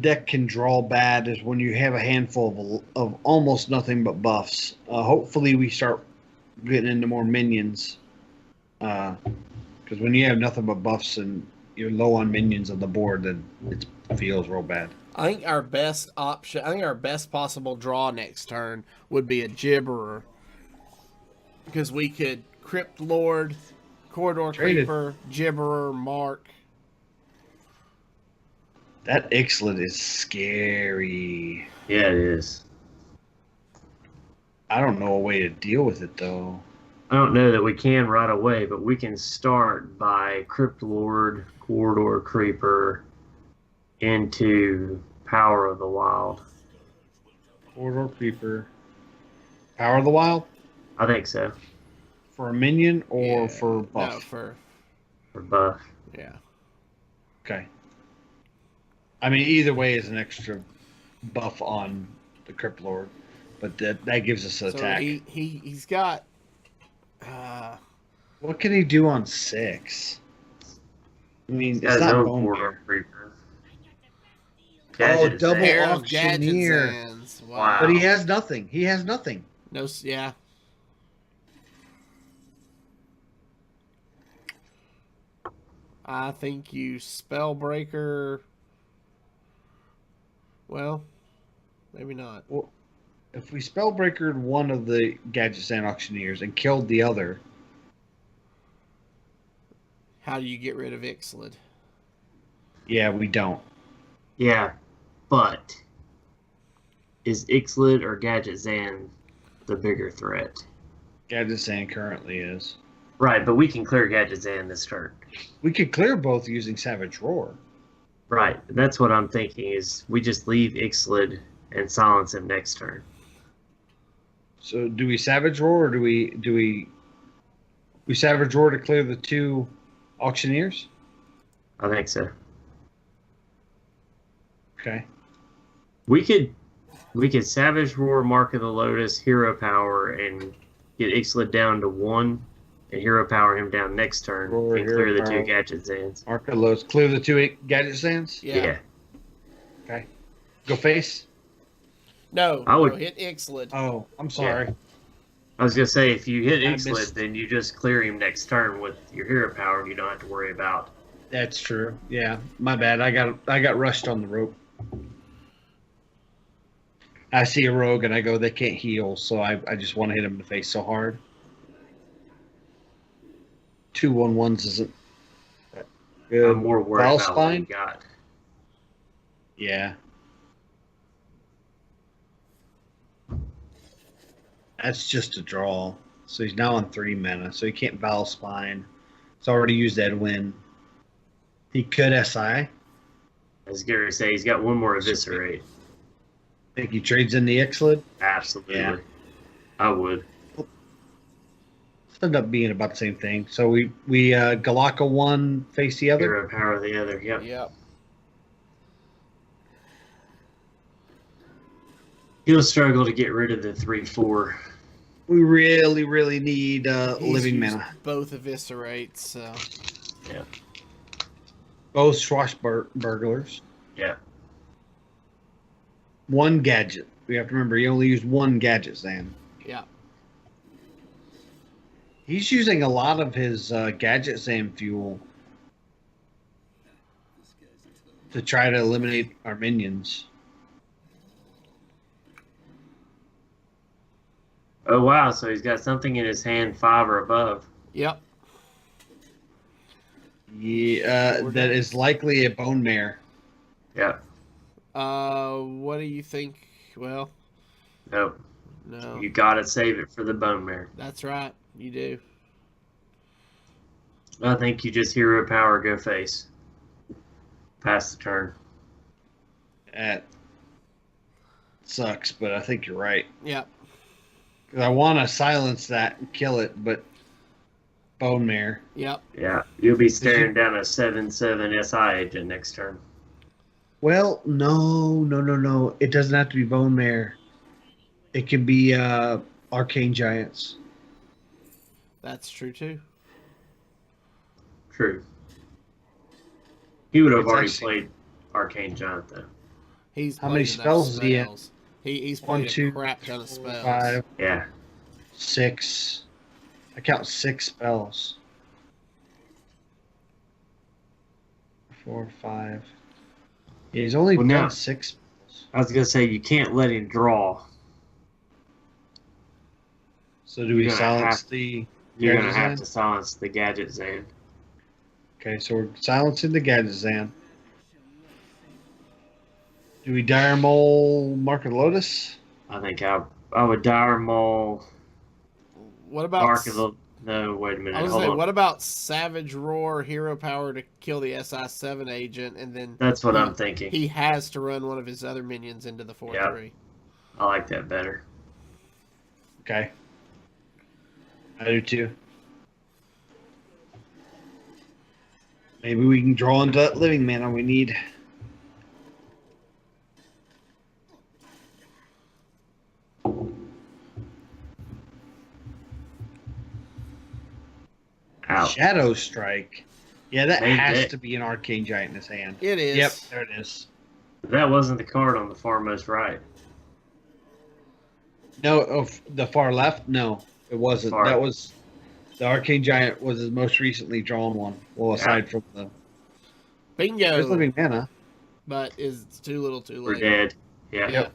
deck can draw bad is when you have a handful of almost nothing but buffs. Hopefully we start getting into more minions. Because when you have nothing but buffs and you're low on minions on the board, then it feels real bad. I think our best possible draw next turn would be a Gibberer. Because we could Crypt Lord, Corridor Creeper, Gibberer, Mark. That Ixalan is scary. Yeah, it is. I don't know a way to deal with it, though. I don't know that we can right away, but we can start by Crypt Lord, Corridor Creeper into Power of the Wild. Corridor Creeper. Power of the Wild? I think so. For a minion or Yeah, for buff? No, For buff. yeah. Okay. I mean, either way is an extra buff on the Crypt Lord, but that gives us an So attack. he's got. What can he do on 6? I mean, Got it's his not own bone board bear. on Reaper. Oh, Gadget double Zan. Pair of auctioneer. Gadget Zans. Wow. But he has nothing. He has nothing. No, yeah. I think you Spellbreaker. Well, maybe not. Well, if we Spellbreakered one of the Gadget and Auctioneers and killed the other, How do you get rid of Ixlid? yeah, we don't. Yeah, but is Ixlid or Gadget Zan the bigger threat? Gadget Sand currently is. Right, but we can clear Gadget Zan this turn. We could clear both using Savage Roar. Right, that's what I'm thinking. Is we just leave Ixlid and silence him next turn? So do we Savage Roar or do we Savage Roar to clear the 2 Auctioneers? I think so. Okay. We could Savage Roar, Mark of the Lotus, Hero Power, and get Ixlid down to 1, and Hero Power him down next turn, Roar, and clear Hero the 2 Power. Gadget Zans. Mark of Lows. Clear the 2 Gadget Sands? Yeah. Okay. Go face? No, I would- no, hit Ixlid. Oh, I'm sorry. I was gonna say, if you hit I Ixlid, missed- then you just clear him next turn with your Hero Power, and you don't have to worry about. That's true. Yeah, my bad. I got rushed on the rope. I see a rogue and I go, they can't heal, so I just want to hit him in the face so hard. 2 1/1s isn't good. I'm more worried about what you Valspine? got. Yeah. That's just a draw. So he's now on 3 mana, so he can't Valspine. He's already used Edwin. He could SI. I was gonna say he's got one more Eviscerate. Think he trades in the Ixlid. Absolutely, Yeah. I would. It's ended up being about the same thing. So we Galaka 1 face the other. Hero Power the other. Yep. Yep. He'll struggle to get rid of the 3/4. We really need He's living used mana. both eviscerates, so Yeah. Both swashburglars. Yeah. 1 gadget. We have to remember he only used 1 gadget, Zan. yeah. He's using a lot of his gadget Zan fuel to try to eliminate our minions. Oh wow! So he's got something in his hand 5 or above. Yep. Yeah, that is likely a bone mare. Yeah. What do you think? Well, Nope. no. You gotta save it for the bone mare. That's right. You do. I think you just Hero Power, go face. Pass the turn. That sucks, but I think you're right. Yep. 'Cause I want to silence that and kill it, but bone mare. Yep. Yeah. You'll be staring down a 7/7 SI agent next turn. Well, no. It doesn't have to be bone mare. It can be arcane giants. That's true too. True. He would have It's already actually- played Arcane Giant though. He's How many played enough spells does he have? spells. He's 1, played 2, a crap ton of spells. 5, Yeah. 6. I count 6 spells. 4, 5. Yeah, he's only Well, now- done 6 spells. I was gonna say you can't let him draw. So do we You're gonna silence have- the You're Gadget gonna have Zan? to silence the Gadget Zan. Okay, so we're silencing the Gadget Zan. Do we Dire Mole Mark of the Lotus? I think I would Dire Maul, What about? Mark of the. No, wait a minute. I was Hold say, on. what about Savage Roar, Hero Power to kill the SI7 agent, and then That's what I'm thinking. he has to run one of his other minions into the 4/3. I like that better. Okay. I do too. Maybe we can draw into that living mana we need. Ouch. Shadow Strike. Yeah, that Main has deck. to be an Arcane Giant in his hand. It is. Yep, there it is. That wasn't the card on the far most right. No, the far left? No, it wasn't. Far. That was the Arcane Giant was his most recently drawn one. Well, aside from the Bingo. there's living mana. But it's too little too We're late. dead. Yeah. Yep.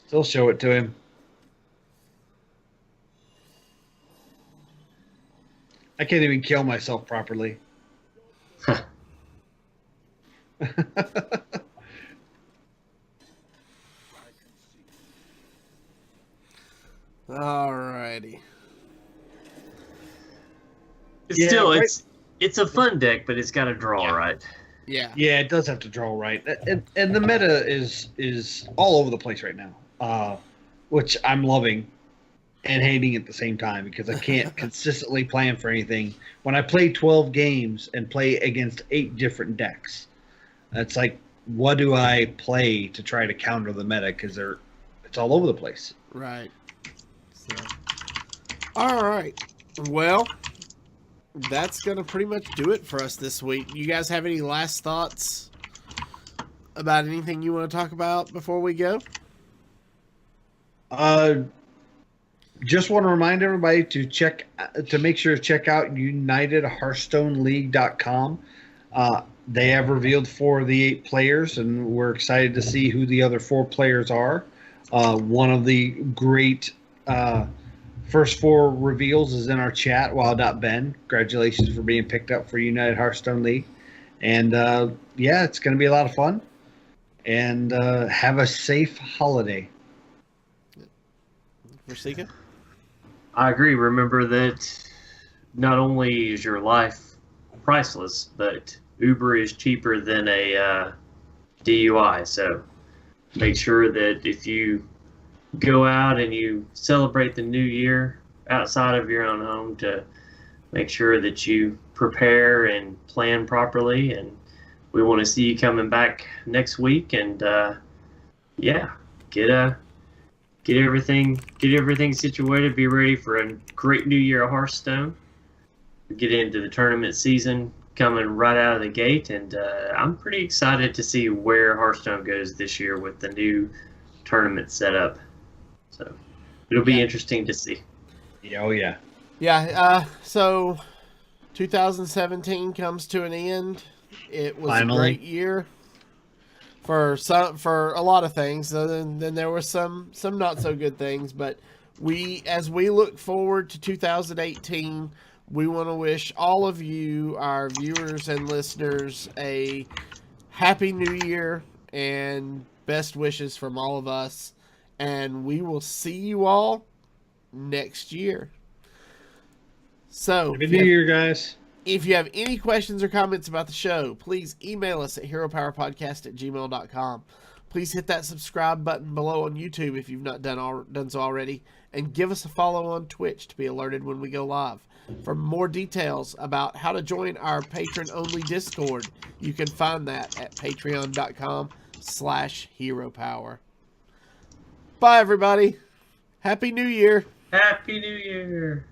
Still show it to him. I can't even kill myself properly. Alrighty. It's Yeah, still right. it's a fun deck, but it's got to draw right. Yeah. Yeah, it does have to draw right, and the meta is all over the place right now, which I'm loving and hating at the same time because I can't consistently plan for anything. When I play 12 games and play against 8 different decks, it's like, what do I play to try to counter the meta? Because it's all over the place. Right. So. All right. Well, that's going to pretty much do it for us this week. You guys have any last thoughts about anything you want to talk about before we go? Just want to remind everybody to make sure to check out UnitedHearthstoneLeague.com. They have revealed 4 of the 8 players, and we're excited to see who the other 4 players are. One of the great first 4 reveals is in our chat, Wild.Ben. Congratulations for being picked up for United Hearthstone League. And yeah, it's going to be a lot of fun. And have a safe holiday. Rasika? I agree. Remember that not only is your life priceless, but Uber is cheaper than a DUI. So make sure that if you go out and you celebrate the new year outside of your own home, to make sure that you prepare and plan properly. And we want to see you coming back next week. And yeah, get everything situated. Be ready for a great new year of Hearthstone. Get into the tournament season coming right out of the gate, and I'm pretty excited to see where Hearthstone goes this year with the new tournament setup. So it'll be interesting to see. Yeah, oh yeah. Yeah, so 2017 comes to an end. It was Finally. a great year for a lot of things. Then there were some not so good things, but as we look forward to 2018, we want to wish all of you, our viewers and listeners, a happy new year and best wishes from all of us. And we will see you all next year. So, Happy New Year, guys. if you have any questions or comments about the show, please email us at heropowerpodcast@gmail.com. Please hit that subscribe button below on YouTube if you've not done so already, and give us a follow on Twitch to be alerted when we go live. For more details about how to join our patron-only Discord, you can find that at patreon.com/heropower. Bye, everybody. Happy New Year. Happy New Year.